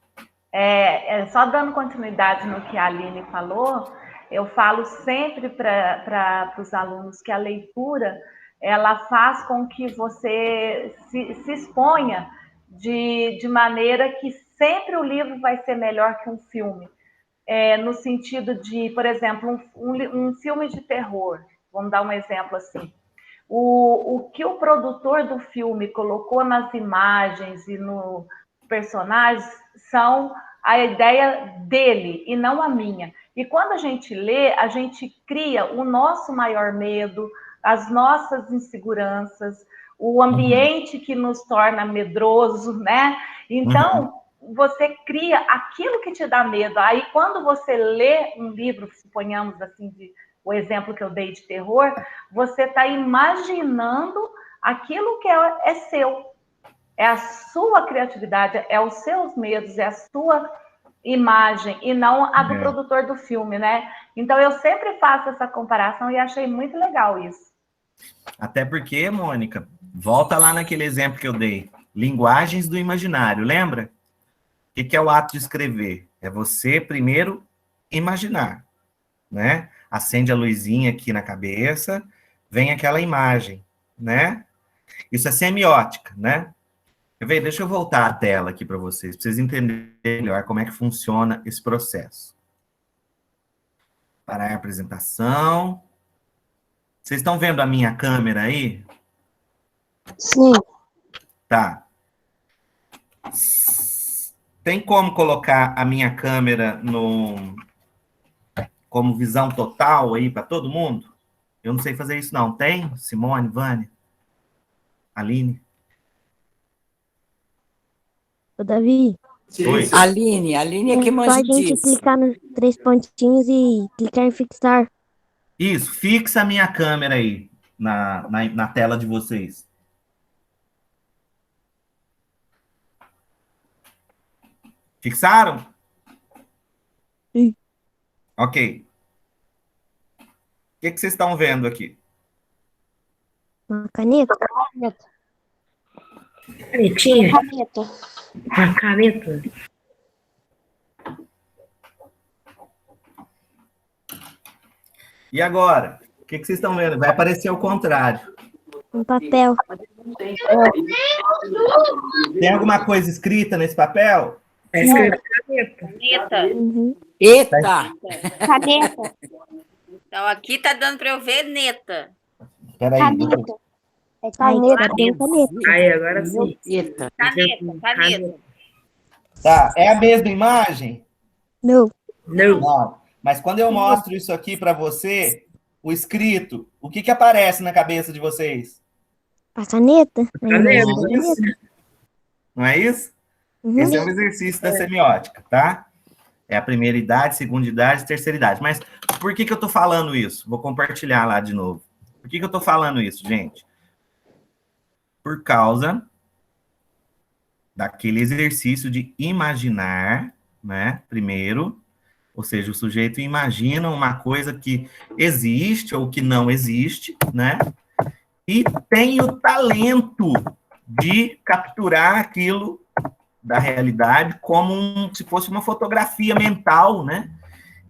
Só dando continuidade no que a Aline falou, eu falo sempre para os alunos que a leitura, ela faz com que você se exponha de maneira que sempre o livro vai ser melhor que um filme. No sentido de, por exemplo, um filme de terror, vamos dar um exemplo assim. O que o produtor do filme colocou nas imagens e no personagens são a ideia dele e não a minha. E quando a gente lê, a gente cria o nosso maior medo, as nossas inseguranças, o ambiente que nos torna medroso, né? Então, você cria aquilo que te dá medo. Aí, quando você lê um livro, suponhamos assim, o exemplo que eu dei de terror, você está imaginando aquilo que é seu. É a sua criatividade, é os seus medos, é a sua imagem, e não a do produtor do filme, né? Então, eu sempre faço essa comparação e achei muito legal isso. Até porque, Mônica, volta lá naquele exemplo que eu dei. Linguagens do imaginário, lembra? O que é o ato de escrever? É você, primeiro, imaginar, né? Acende a luzinha aqui na cabeça, vem aquela imagem, né? Isso é semiótica, né? Deixa eu voltar a tela aqui para vocês entenderem melhor como é que funciona esse processo. Parar a apresentação. Vocês estão vendo a minha câmera aí? Sim. Tá. Tem como colocar a minha câmera como visão total aí para todo mundo? Eu não sei fazer isso, não. Tem? Simone, Vânia? Aline? Ô, Davi. Oi. Aline é que manja só a gente disso. clicar nos 3 pontinhos e clicar em fixar. Isso, fixa a minha câmera aí na tela de vocês. Fixaram? Sim. Ok. O que vocês estão vendo aqui? Uma caneta? Canetinha? Caneta. Uma caneta? E agora? O que vocês estão vendo? Vai aparecer o contrário. Um papel. Tem alguma coisa escrita nesse papel? É escrito caneta. Caneta. Uhum. Eita! Caneta. Então, aqui tá dando para eu ver neta. Peraí. Caneta. É caneta, tem caneta. Aí, agora sim. Eita! Caneta. Tá, é a mesma imagem? Não. Não. Não. Mas quando eu mostro isso aqui para você, o escrito, o que aparece na cabeça de vocês? A caneta? Caneta. Não é isso? Não é isso? Uhum. Esse é um exercício da semiótica, tá? É a primeira idade, segunda idade, terceira idade. Mas por que eu estou falando isso? Vou compartilhar lá de novo. Por que eu estou falando isso, gente? Por causa daquele exercício de imaginar, né? Primeiro, ou seja, o sujeito imagina uma coisa que existe ou que não existe, né? E tem o talento de capturar aquilo da realidade como se fosse uma fotografia mental, né?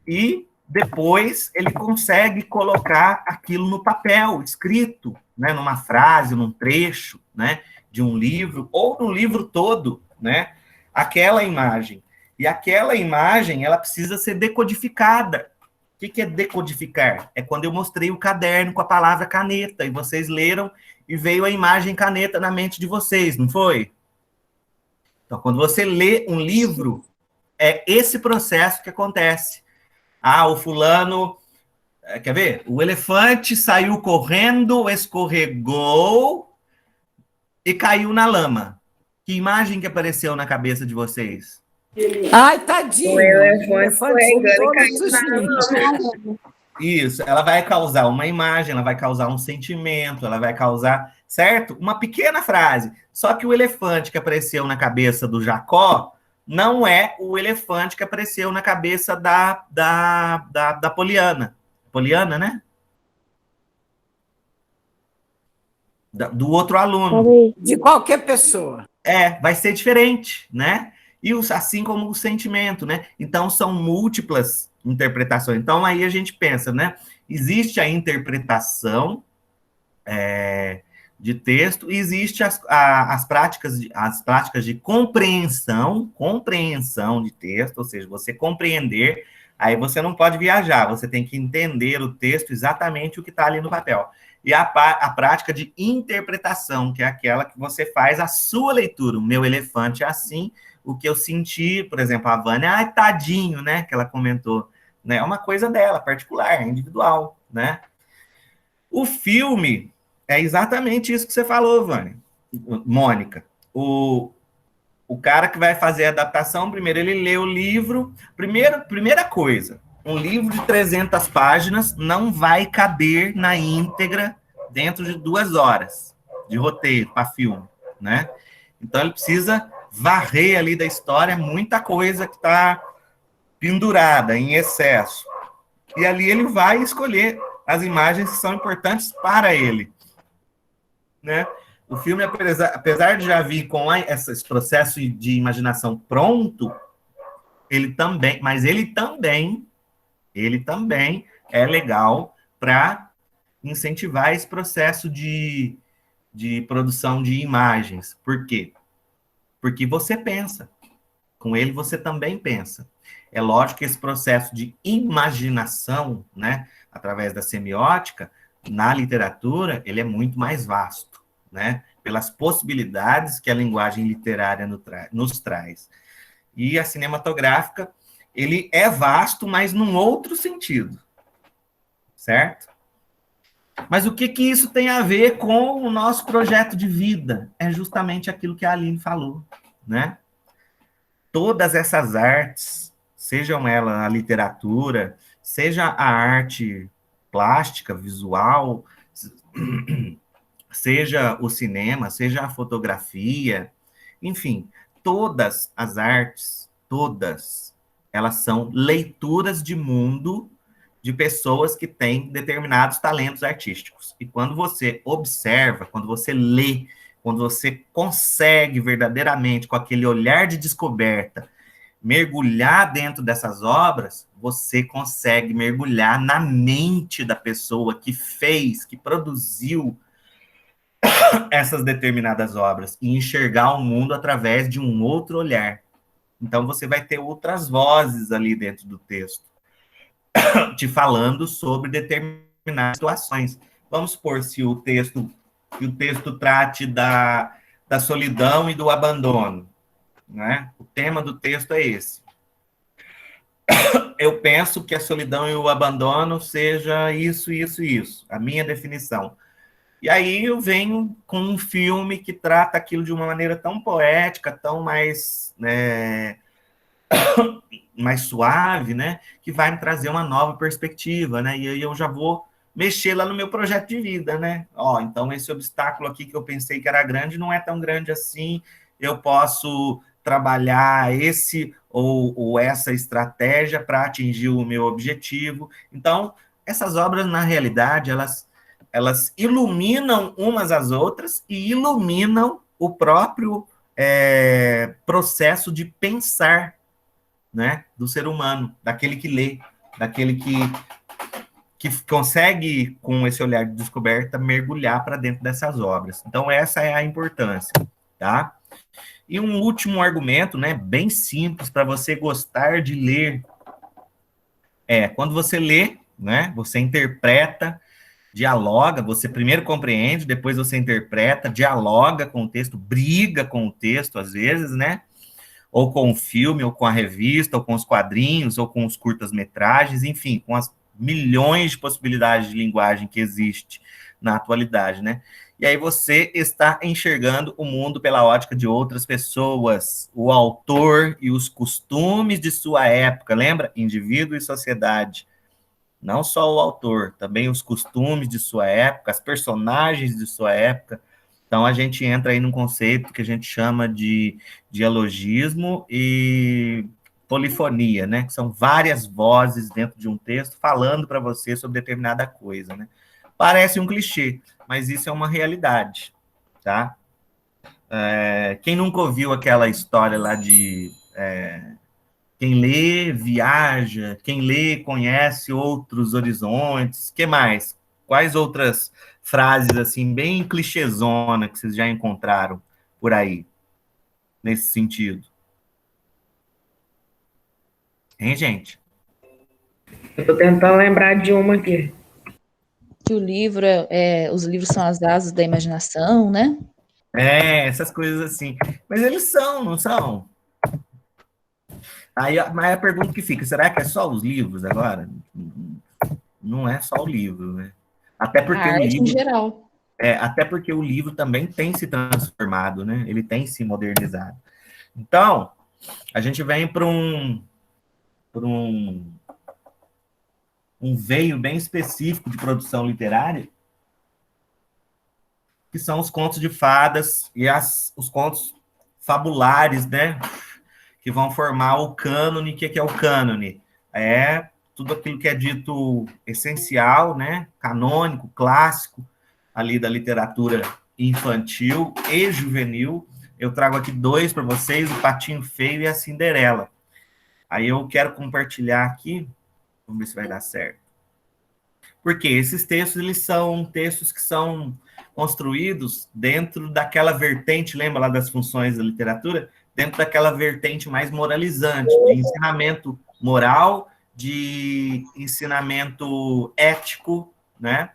E depois ele consegue colocar aquilo no papel, escrito, né? Numa frase, num trecho, né? De um livro, ou no livro todo, né? Aquela imagem. E aquela imagem, ela precisa ser decodificada. O que é decodificar? É quando eu mostrei o caderno com a palavra caneta, e vocês leram, e veio a imagem caneta na mente de vocês, não foi? Então, quando você lê um livro, é esse processo que acontece. Ah, o fulano... Quer ver? O elefante saiu correndo, escorregou e caiu na lama. Que imagem que apareceu na cabeça de vocês? Ai, tadinho! O elefante são todos escorregando e sujinhos. Isso, ela vai causar uma imagem, ela vai causar um sentimento, ela vai causar, certo? Uma pequena frase. Só que o elefante que apareceu na cabeça do Jacó não é o elefante que apareceu na cabeça da Poliana. Poliana, né? Do outro aluno. De qualquer pessoa. Vai ser diferente, né? E assim como o sentimento, né? Então, são múltiplas interpretações. Então, aí a gente pensa, né? Existe a interpretação de texto, e existe as práticas de compreensão de texto, ou seja, você compreender, aí você não pode viajar, você tem que entender o texto exatamente o que está ali no papel. E a prática de interpretação, que é aquela que você faz a sua leitura. O meu elefante é assim, o que eu senti, por exemplo, a Vânia, tadinho, né, que ela comentou, né, é uma coisa dela, particular, individual, né. O filme é exatamente isso que você falou, Vânia, Mônica. O cara que vai fazer a adaptação, primeiro ele lê o livro, primeira coisa, um livro de 300 páginas não vai caber na íntegra dentro de 2 horas de roteiro para filme, né? Então ele precisa varrer ali da história muita coisa que está pendurada em excesso. E ali ele vai escolher as imagens que são importantes para ele, né? O filme, apesar de já vir com esse processo de imaginação pronto, ele também é legal para incentivar esse processo de produção de imagens. Por quê? Porque você pensa. Com ele, você também pensa. É lógico que esse processo de imaginação, né, através da semiótica, na literatura, ele é muito mais vasto, né, pelas possibilidades que a linguagem literária nos traz. E a cinematográfica, ele é vasto, mas num outro sentido, certo? Mas o que isso tem a ver com o nosso projeto de vida? É justamente aquilo que a Aline falou, né? Todas essas artes, sejam elas a literatura, seja a arte plástica, visual, seja o cinema, seja a fotografia, enfim, todas as artes, todas, elas são leituras de mundo de pessoas que têm determinados talentos artísticos. E quando você observa, quando você lê, quando você consegue verdadeiramente, com aquele olhar de descoberta, mergulhar dentro dessas obras, você consegue mergulhar na mente da pessoa que fez, que produziu essas determinadas obras e enxergar o mundo através de um outro olhar. Então, você vai ter outras vozes ali dentro do texto, te falando sobre determinadas situações. Vamos supor, se o texto trate da solidão e do abandono, né? O tema do texto é esse. Eu penso que a solidão e o abandono seja isso, isso e isso, a minha definição. E aí eu venho com um filme que trata aquilo de uma maneira tão poética, tão mais, mais suave, né? Que vai me trazer uma nova perspectiva, né? E aí eu já vou mexer lá no meu projeto de vida, né? Então esse obstáculo aqui que eu pensei que era grande não é tão grande assim, eu posso trabalhar esse ou essa estratégia para atingir o meu objetivo. Então, essas obras, na realidade, elas iluminam umas às outras e iluminam o próprio processo de pensar, né, do ser humano, daquele que lê, daquele que consegue, com esse olhar de descoberta, mergulhar para dentro dessas obras. Então, essa é a importância, tá? E um último argumento, né, bem simples, para você gostar de ler, quando você lê, né, você interpreta, dialoga, você primeiro compreende, depois você interpreta, dialoga com o texto, briga com o texto, às vezes, né, ou com o filme, ou com a revista, ou com os quadrinhos, ou com os curtas-metragens, enfim, com as milhões de possibilidades de linguagem que existe na atualidade, né? E aí você está enxergando o mundo pela ótica de outras pessoas, o autor e os costumes de sua época, lembra? Indivíduo e sociedade. Não só o autor, também os costumes de sua época, as personagens de sua época. Então, a gente entra aí num conceito que a gente chama de dialogismo e polifonia, né? Que são várias vozes dentro de um texto falando para você sobre determinada coisa, né? Parece um clichê, mas isso é uma realidade, tá? Quem nunca ouviu aquela história lá de quem lê, viaja, quem lê, conhece outros horizontes, que mais? Quais outras frases, assim, bem clichêzona que vocês já encontraram por aí, nesse sentido? Hein, gente? Eu tô tentando lembrar de uma aqui. Que o livro os livros são as asas da imaginação, né? Essas coisas assim. Mas eles são, não são? Aí, mas a pergunta que fica, será que é só os livros agora? Não é só o livro, né? Até porque A o arte livro, em geral. até porque o livro também tem se transformado, né? Ele tem se modernizado. Então, a gente vem para um veio bem específico de produção literária, que são os contos de fadas e os contos fabulares, né? Que vão formar o cânone. O que é o cânone? É tudo aquilo que é dito essencial, né? Canônico, clássico, ali da literatura infantil e juvenil. Eu trago aqui 2 para vocês, o Patinho Feio e a Cinderela. Aí eu quero compartilhar aqui, vamos ver se vai dar certo. Porque esses textos, eles são textos que são construídos dentro daquela vertente, lembra lá das funções da literatura? Dentro daquela vertente mais moralizante, de ensinamento moral, de ensinamento ético, né?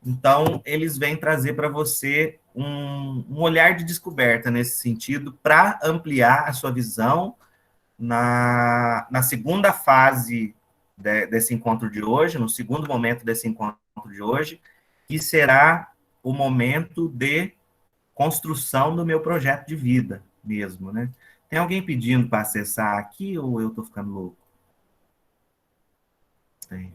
Então, eles vêm trazer para você um olhar de descoberta nesse sentido, para ampliar a sua visão na segunda fase desse encontro de hoje, no segundo momento desse encontro de hoje, que será o momento de construção do meu projeto de vida mesmo, né? Tem alguém pedindo para acessar aqui ou eu estou ficando louco? Tem.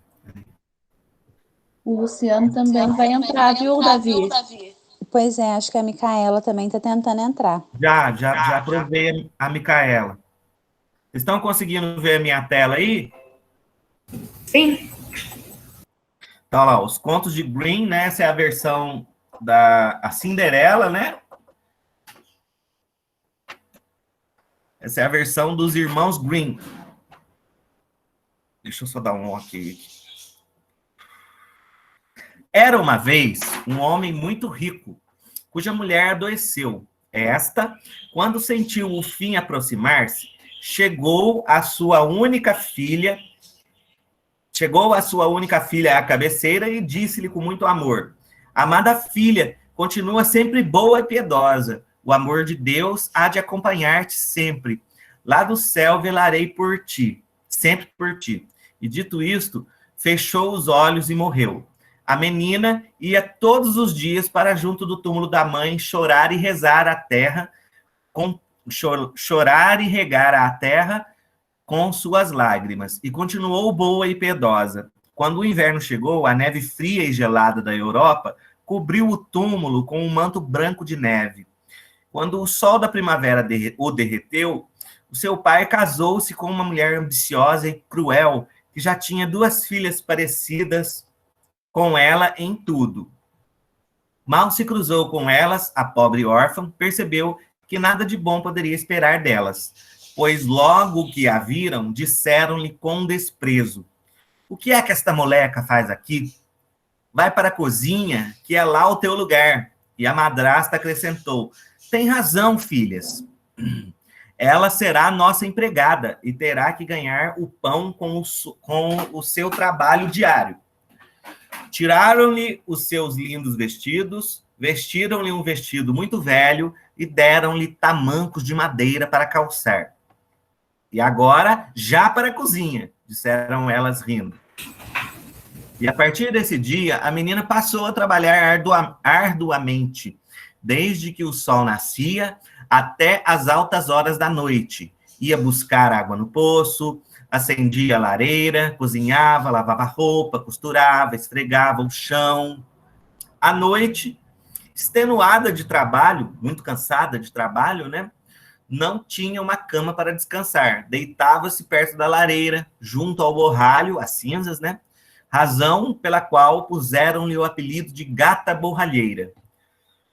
O Luciano também vai entrar, viu, Davi? Pois é, acho que a Micaela também está tentando entrar. Já aprovei a Micaela. Vocês estão conseguindo ver a minha tela aí? Sim. Então, olha lá, os contos de Grimm, né? Essa é a versão da Cinderela, né? Essa é a versão dos irmãos Grimm. Deixa eu só dar um ok aqui. Era uma vez um homem muito rico, cuja mulher adoeceu. Esta, quando sentiu o fim aproximar-se, chegou a sua única filha à cabeceira e disse-lhe com muito amor: amada filha, continua sempre boa e piedosa. O amor de Deus há de acompanhar-te sempre. Lá do céu velarei por ti, sempre por ti. E dito isto, fechou os olhos e morreu. A menina ia todos os dias para junto do túmulo da mãe chorar e rezar a terra, chorar e regar a terra com suas lágrimas, e continuou boa e piedosa. Quando o inverno chegou, a neve fria e gelada da Europa cobriu o túmulo com um manto branco de neve. Quando o sol da primavera o derreteu, o seu pai casou-se com uma mulher ambiciosa e cruel, que já tinha 2 filhas parecidas com ela em tudo. Mal se cruzou com elas, a pobre órfã percebeu que nada de bom poderia esperar delas, pois logo que a viram, disseram-lhe com desprezo: o que é que esta moleca faz aqui? Vai para a cozinha, que é lá o teu lugar. E a madrasta acrescentou: tem razão, filhas. Ela será nossa empregada e terá que ganhar o pão com o seu trabalho diário. Tiraram-lhe os seus lindos vestidos, vestiram-lhe um vestido muito velho e deram-lhe tamancos de madeira para calçar. E agora, já para a cozinha, disseram elas rindo. E a partir desse dia, a menina passou a trabalhar arduamente, desde que o sol nascia até as altas horas da noite. Ia buscar água no poço, acendia a lareira, cozinhava, lavava roupa, costurava, esfregava o chão. À noite, extenuada de trabalho, muito cansada de trabalho, né? Não tinha uma cama para descansar. Deitava-se perto da lareira, junto ao borralho, as cinzas, né? Razão pela qual puseram-lhe o apelido de gata borralheira.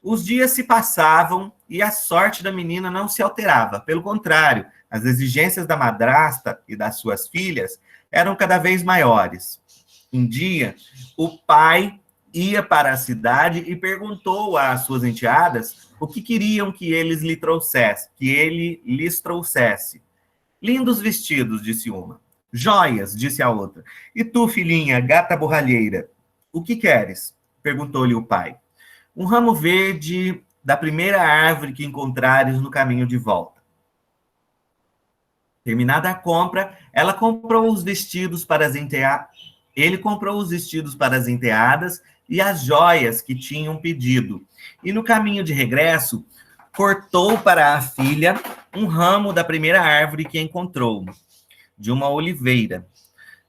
Os dias se passavam e a sorte da menina não se alterava. Pelo contrário, as exigências da madrasta e das suas filhas eram cada vez maiores. Um dia, o pai ia para a cidade e perguntou às suas enteadas o que queriam que eles lhe trouxessem, que ele lhes trouxesse. Lindos vestidos, disse uma. Joias, disse a outra. E tu, filhinha, gata borralheira, o que queres? Perguntou-lhe o pai. Um ramo verde da primeira árvore que encontrares no caminho de volta. Terminada a compra, ela comprou os vestidos para as enteadas. Ele comprou os vestidos para as enteadas e as joias que tinham pedido. E no caminho de regresso, cortou para a filha um ramo da primeira árvore que encontrou, de uma oliveira.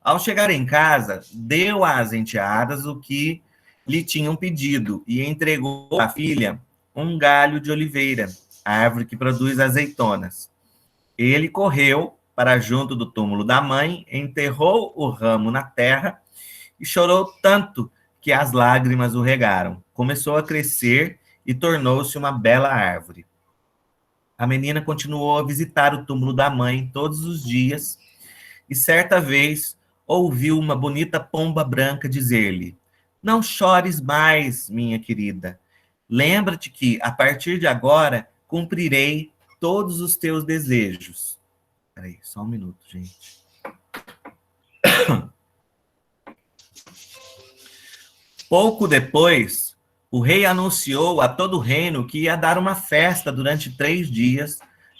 Ao chegar em casa, deu às enteadas o que lhe tinham pedido e entregou à filha um galho de oliveira, a árvore que produz azeitonas. Ele correu para junto do túmulo da mãe, enterrou o ramo na terra e chorou tanto que as lágrimas o regaram. Começou a crescer e tornou-se uma bela árvore. A menina continuou a visitar o túmulo da mãe todos os dias e certa vez ouviu uma bonita pomba branca dizer-lhe: não chores mais, minha querida. Lembra-te que, a partir de agora, cumprirei todos os teus desejos. Espera aí, só um minuto, gente. Pouco depois, o rei anunciou a todo o reino que ia dar uma festa durante 3 dias,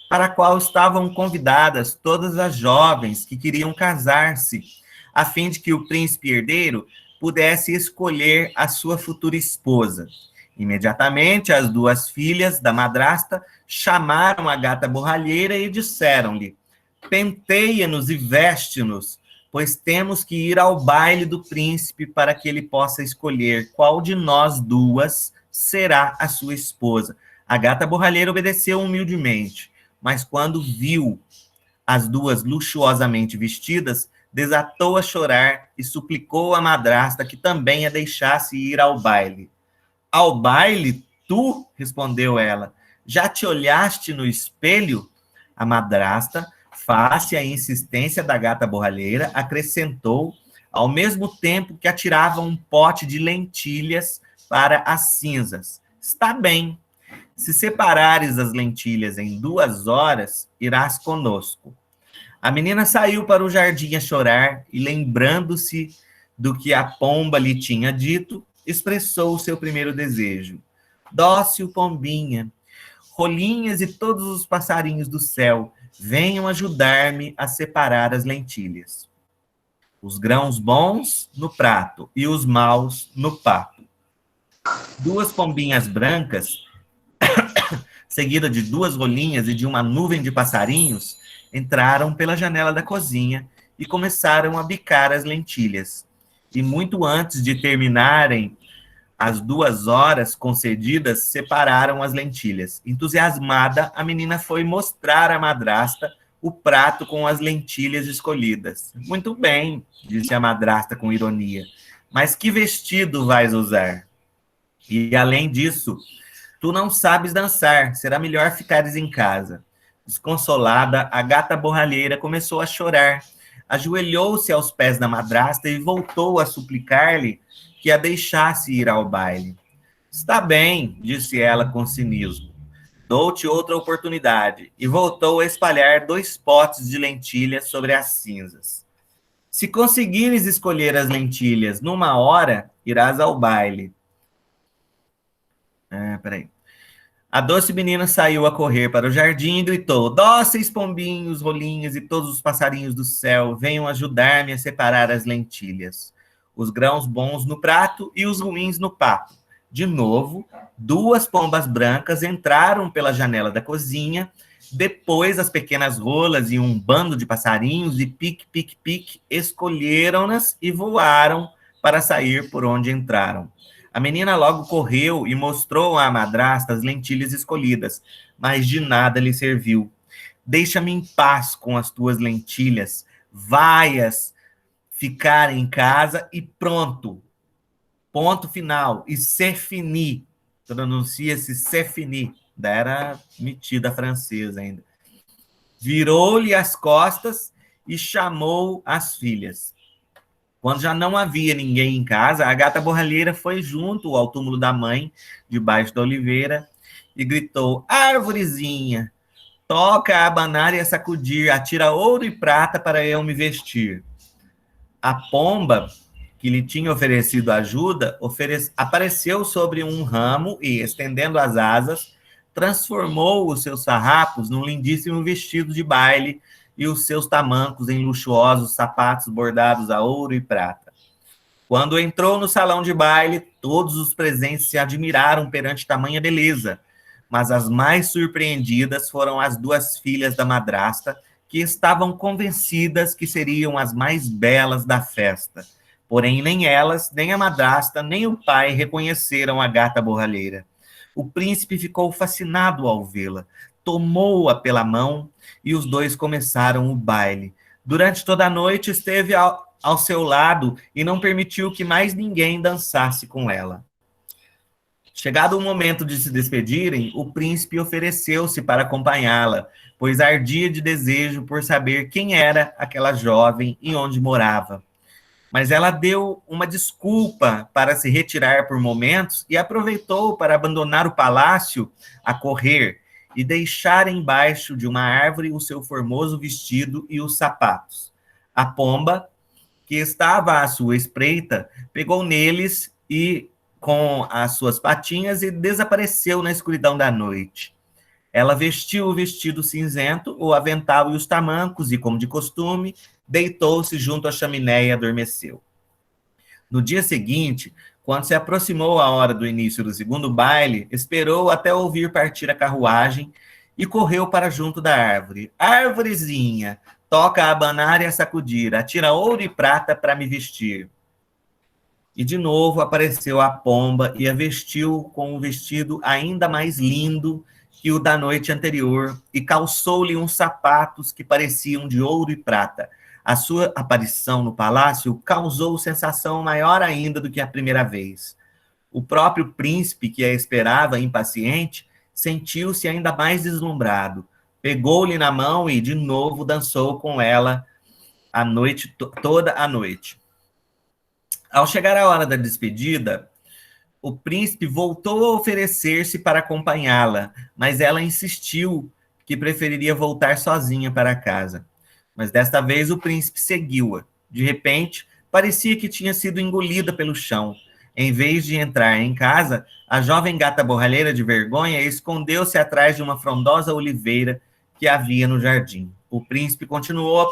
para a qual estavam convidadas todas as jovens que queriam casar-se, a fim de que o príncipe herdeiro pudesse escolher a sua futura esposa. Imediatamente, as 2 filhas da madrasta chamaram a gata borralheira e disseram-lhe: penteia-nos e veste-nos, pois temos que ir ao baile do príncipe para que ele possa escolher qual de nós 2 será a sua esposa. A gata borralheira obedeceu humildemente, mas quando viu as 2 luxuosamente vestidas, desatou a chorar e suplicou à madrasta que também a deixasse ir ao baile. Ao baile, tu? Respondeu ela. Já te olhaste no espelho? A madrasta, face à insistência da gata borralheira, acrescentou, ao mesmo tempo que atirava um pote de lentilhas para as cinzas. Está bem. Se separares as lentilhas em 2 horas, irás conosco. A menina saiu para o jardim a chorar e, lembrando-se do que a pomba lhe tinha dito, expressou o seu primeiro desejo. Dócil pombinha, rolinhas e todos os passarinhos do céu, venham ajudar-me a separar as lentilhas. Os grãos bons no prato e os maus no papo. 2 pombinhas brancas, seguida de 2 rolinhas e de uma nuvem de passarinhos, entraram pela janela da cozinha e começaram a bicar as lentilhas. E muito antes de terminarem as 2 horas concedidas, separaram as lentilhas. Entusiasmada, a menina foi mostrar à madrasta o prato com as lentilhas escolhidas. Muito bem, disse a madrasta com ironia. Mas que vestido vais usar? E além disso, Tu não sabes dançar, será melhor ficares em casa. Desconsolada, a gata borralheira começou a chorar. Ajoelhou-se aos pés da madrasta e voltou a suplicar-lhe que a deixasse ir ao baile. Está bem, disse ela com cinismo. Dou-te outra oportunidade. E voltou a espalhar 2 potes de lentilhas sobre as cinzas. Se conseguires escolher as lentilhas numa hora, irás ao baile. Peraí. A doce menina saiu a correr para o jardim e gritou: dóceis pombinhos, rolinhos e todos os passarinhos do céu, venham ajudar-me a separar as lentilhas. Os grãos bons no prato e os ruins no papo. De novo, 2 pombas brancas entraram pela janela da cozinha. Depois, as pequenas rolas e um bando de passarinhos e pique, escolheram-nas e voaram para sair por onde entraram. A menina logo correu e mostrou à madrasta as lentilhas escolhidas, mas de nada lhe serviu. Deixa-me em paz com as tuas lentilhas, vai-as ficar em casa e pronto. Ponto final. E c'est fini. Pronuncia-se c'est fini. Era metida francesa ainda. Virou-lhe as costas e chamou as filhas. Quando já não havia ninguém em casa, a gata borralheira foi junto ao túmulo da mãe, debaixo da oliveira, e gritou: árvorezinha, toca a abanar e a sacudir, atira ouro e prata para eu me vestir. A pomba, que lhe tinha oferecido ajuda, apareceu sobre um ramo e, estendendo as asas, transformou os seus farrapos num lindíssimo vestido de baile e os seus tamancos em luxuosos sapatos bordados a ouro e prata. Quando entrou no salão de baile, todos os presentes se admiraram perante tamanha beleza, mas as mais surpreendidas foram as 2 filhas da madrasta, que estavam convencidas que seriam as mais belas da festa. Porém, nem elas, nem a madrasta, nem o pai reconheceram a gata borralheira. O príncipe ficou fascinado ao vê-la, tomou-a pela mão e os 2 começaram o baile. Durante toda a noite esteve ao seu lado e não permitiu que mais ninguém dançasse com ela. Chegado o momento de se despedirem, o príncipe ofereceu-se para acompanhá-la, pois ardia de desejo por saber quem era aquela jovem e onde morava. Mas ela deu uma desculpa para se retirar por momentos e aproveitou para abandonar o palácio a correr e deixar embaixo de uma árvore o seu formoso vestido e os sapatos. A pomba, que estava à sua espreita, pegou neles e com as suas patinhas e desapareceu na escuridão da noite. Ela vestiu o vestido cinzento, o avental e os tamancos e, como de costume, deitou-se junto à chaminé e adormeceu. No dia seguinte, quando se aproximou a hora do início do segundo baile, esperou até ouvir partir a carruagem e correu para junto da árvore. Árvorezinha, toca a abanar e a sacudir, atira ouro e prata para me vestir. E de novo apareceu a pomba e a vestiu com um vestido ainda mais lindo que o da noite anterior e calçou-lhe uns sapatos que pareciam de ouro e prata. A sua aparição no palácio causou sensação maior ainda do que a primeira vez. O próprio príncipe, que a esperava impaciente, sentiu-se ainda mais deslumbrado. Pegou-lhe na mão e, de novo, dançou com ela a noite, toda a noite. Ao chegar a hora da despedida, o príncipe voltou a oferecer-se para acompanhá-la, mas ela insistiu que preferiria voltar sozinha para casa. Mas desta vez o príncipe seguiu-a. De repente, parecia que tinha sido engolida pelo chão. Em vez de entrar em casa, a jovem gata borralheira de vergonha escondeu-se atrás de uma frondosa oliveira que havia no jardim. O príncipe continuou a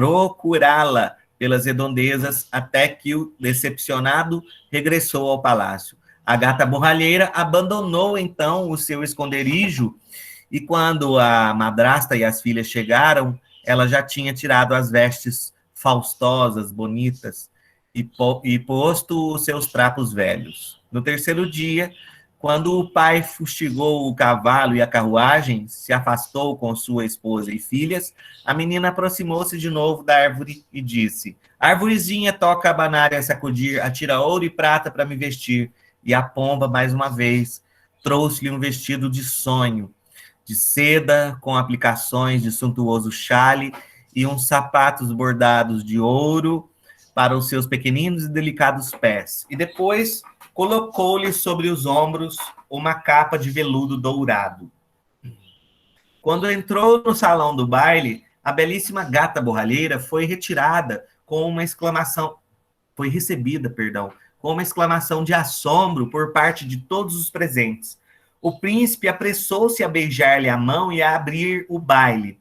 procurá-la pelas redondezas até que o decepcionado regressou ao palácio. A gata borralheira abandonou então o seu esconderijo e quando a madrasta e as filhas chegaram, ela já tinha tirado as vestes faustosas, bonitas, e posto os seus trapos velhos. No terceiro dia, quando o pai fustigou o cavalo e a carruagem, se afastou com sua esposa e filhas, a menina aproximou-se de novo da árvore e disse: Arvorezinha, toca a abanar e a sacudir, atira ouro e prata para me vestir. e a pomba, mais uma vez, trouxe-lhe um vestido de sonho, de seda, com aplicações de suntuoso chale e uns sapatos bordados de ouro para os seus pequeninos e delicados pés. E depois colocou-lhe sobre os ombros uma capa de veludo dourado. Quando entrou no salão do baile, a belíssima gata borralheira foi retirada com uma exclamação, foi recebida, perdão, com uma exclamação de assombro por parte de todos os presentes. O príncipe apressou-se a beijar-lhe a mão e a abrir o baile,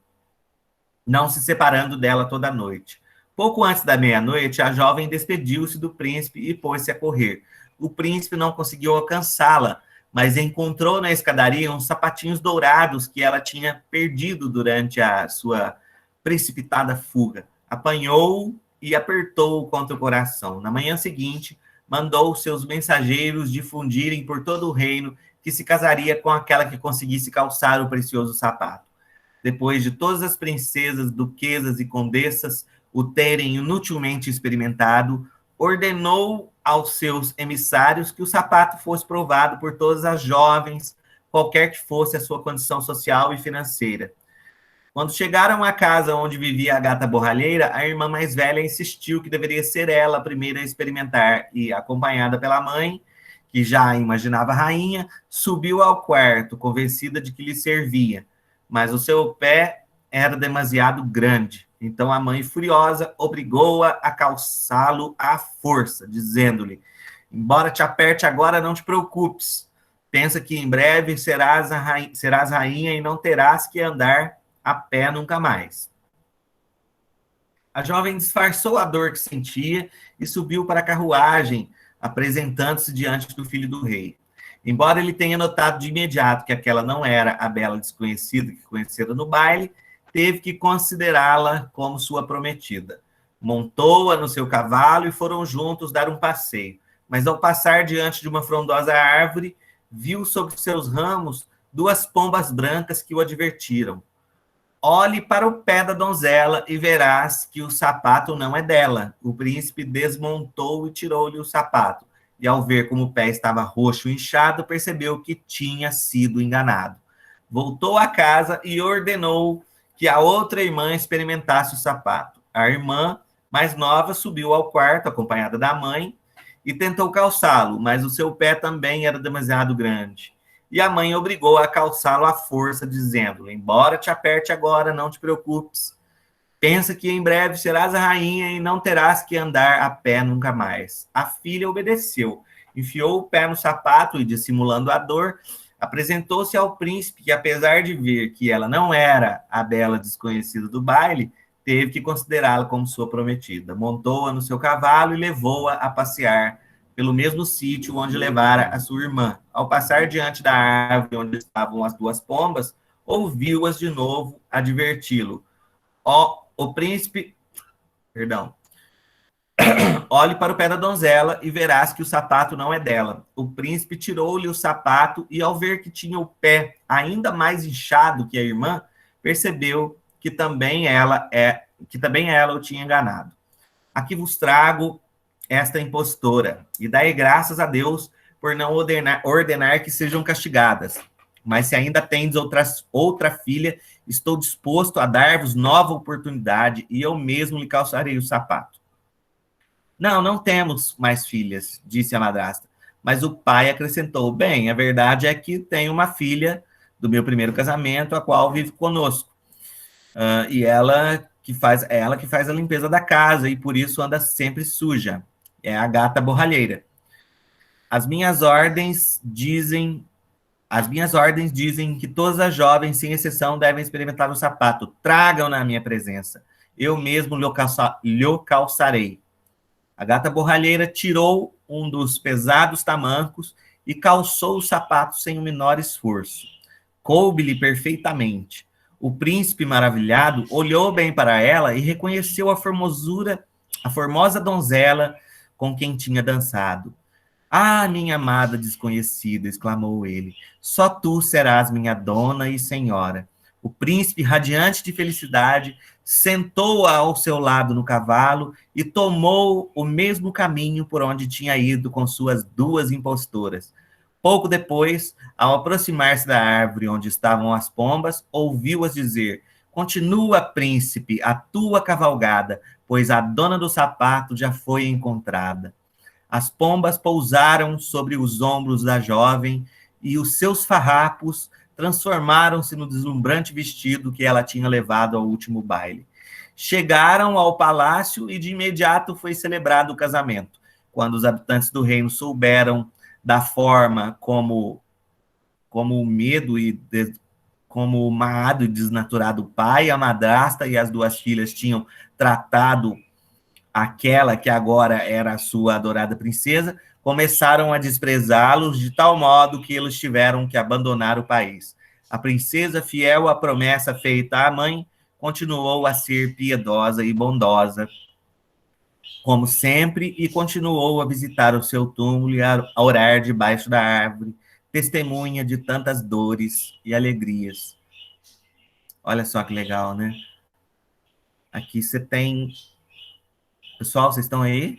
não se separando dela toda a noite. Pouco antes da meia-noite, a jovem despediu-se do príncipe e pôs-se a correr. O príncipe não conseguiu alcançá-la, mas encontrou na escadaria uns sapatinhos dourados que ela tinha perdido durante a sua precipitada fuga. Apanhou e apertou-o contra o coração. Na manhã seguinte, mandou seus mensageiros difundirem por todo o reino que se casaria com aquela que conseguisse calçar o precioso sapato. Depois de todas as princesas, duquesas e condessas o terem inutilmente experimentado, ordenou aos seus emissários que o sapato fosse provado por todas as jovens, qualquer que fosse a sua condição social e financeira. Quando chegaram à casa onde vivia a gata borralheira, a irmã mais velha insistiu que deveria ser ela a primeira a experimentar e, acompanhada pela mãe, que já imaginava rainha, subiu ao quarto, convencida de que lhe servia, mas o seu pé era demasiado grande. Então a mãe, furiosa, obrigou-a a calçá-lo à força, dizendo-lhe: embora te aperte agora, não te preocupes. Pensa que em breve serás rainha e não terás que andar a pé nunca mais. A jovem disfarçou a dor que sentia e subiu para a carruagem, apresentando-se diante do filho do rei. Embora ele tenha notado de imediato que aquela não era a bela desconhecida que conhecera no baile, teve que considerá-la como sua prometida. Montou-a no seu cavalo e foram juntos dar um passeio. Mas ao passar diante de uma frondosa árvore, viu sobre seus ramos 2 pombas brancas que o advertiram. Olhe para o pé da donzela e verás que o sapato não é dela. O príncipe desmontou e tirou-lhe o sapato. E ao ver como o pé estava roxo e inchado, percebeu que tinha sido enganado. Voltou à casa e ordenou que a outra irmã experimentasse o sapato. A irmã mais nova subiu ao quarto, acompanhada da mãe, e tentou calçá-lo, mas o seu pé também era demasiado grande. E a mãe obrigou a calçá-lo à força, dizendo: embora te aperte agora, não te preocupes. Pensa que em breve serás a rainha e não terás que andar a pé nunca mais. A filha obedeceu, enfiou o pé no sapato e, dissimulando a dor, apresentou-se ao príncipe, que, apesar de ver que ela não era a bela desconhecida do baile, teve que considerá-la como sua prometida. Montou-a no seu cavalo e levou-a a passear pelo mesmo sítio onde levara a sua irmã. Ao passar diante da árvore onde estavam as 2 pombas, ouviu-as de novo adverti-lo. O príncipe, perdão, olhe para o pé da donzela e verás que o sapato não é dela. O príncipe tirou-lhe o sapato e, ao ver que tinha o pé ainda mais inchado que a irmã, percebeu que também ela o tinha enganado. Aqui vos trago esta impostora, e dai graças a Deus por não ordenar que sejam castigadas. Mas se ainda tendes outra filha, estou disposto a dar-vos nova oportunidade, e eu mesmo lhe calçarei o sapato. Não temos mais filhas, disse a madrasta. Mas o pai acrescentou: bem, a verdade é que tenho uma filha do meu primeiro casamento, a qual vive conosco. E ela que faz a limpeza da casa, e por isso anda sempre suja. É a gata borralheira. As minhas ordens dizem que todas as jovens, sem exceção, devem experimentar o sapato. Tragam na minha presença. Eu mesmo lhe calçarei. A gata borralheira tirou um dos pesados tamancos e calçou o sapato sem o menor esforço. Coube-lhe perfeitamente. O príncipe, maravilhado, olhou bem para ela e reconheceu a formosa donzela com quem tinha dançado. Ah, minha amada desconhecida, exclamou ele, só tu serás minha dona e senhora. O príncipe, radiante de felicidade, sentou ao seu lado no cavalo e tomou o mesmo caminho por onde tinha ido com suas 2 impostoras. Pouco depois, ao aproximar-se da árvore onde estavam as pombas, ouviu-as dizer: continua, príncipe, a tua cavalgada, pois a dona do sapato já foi encontrada. As pombas pousaram sobre os ombros da jovem e os seus farrapos transformaram-se no deslumbrante vestido que ela tinha levado ao último baile. Chegaram ao palácio e de imediato foi celebrado o casamento. Quando os habitantes do reino souberam da forma como o medo e como o maado e desnaturado pai, a madrasta e as 2 filhas tinham tratado aquela que agora era a sua adorada princesa, começaram a desprezá-los de tal modo que eles tiveram que abandonar o país. A princesa, fiel à promessa feita à mãe, continuou a ser piedosa e bondosa, como sempre, e continuou a visitar o seu túmulo e a orar debaixo da árvore, testemunha de tantas dores e alegrias. Olha só que legal, né? Aqui você tem... Pessoal, vocês estão aí?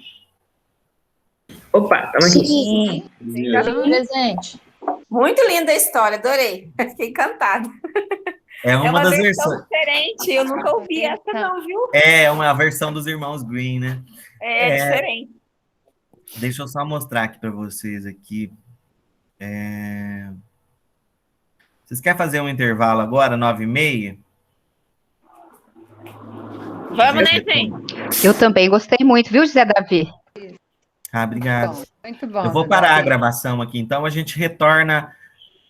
Opa, estamos aqui. Sim, Sim. presente. Muito linda a história, adorei. Fiquei encantada. É É uma uma das versão versões. diferente, eu nunca ouvi essa não, viu? É uma versão dos irmãos Green, né? É diferente. Deixa eu só mostrar aqui para vocês aqui. Vocês querem fazer um intervalo agora, 9h30? Vamos, né, gente? Eu também gostei muito, viu, José Davi? Ah, obrigado. Muito bom. Eu vou parar a gravação aqui, então a gente retorna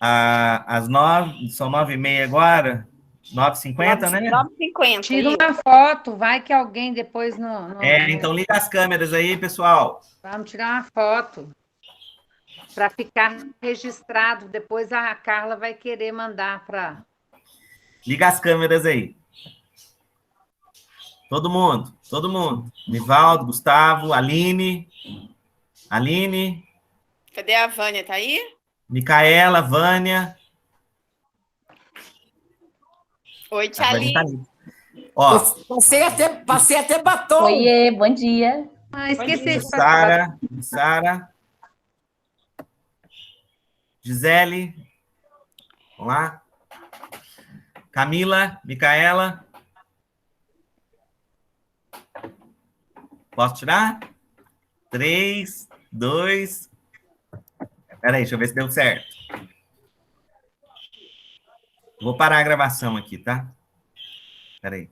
às 9, são 9h30 agora, 9h50, né? 9h50. Tira uma foto, vai que alguém depois Então liga as câmeras aí, pessoal. Vamos tirar uma foto para ficar registrado. Depois a Carla vai querer mandar para... Liga as câmeras aí. Todo mundo. Nivaldo, Gustavo, Aline. Cadê a Vânia? Tá aí? Micaela, Vânia. Oi, Tchali. Ó, Passei até batom. Oiê, bom dia. Esqueci de Sara. Gisele. Vamos lá. Camila, Micaela. Posso tirar? 3, 2... Peraí, deixa eu ver se deu certo. Vou parar a gravação aqui, tá? Peraí.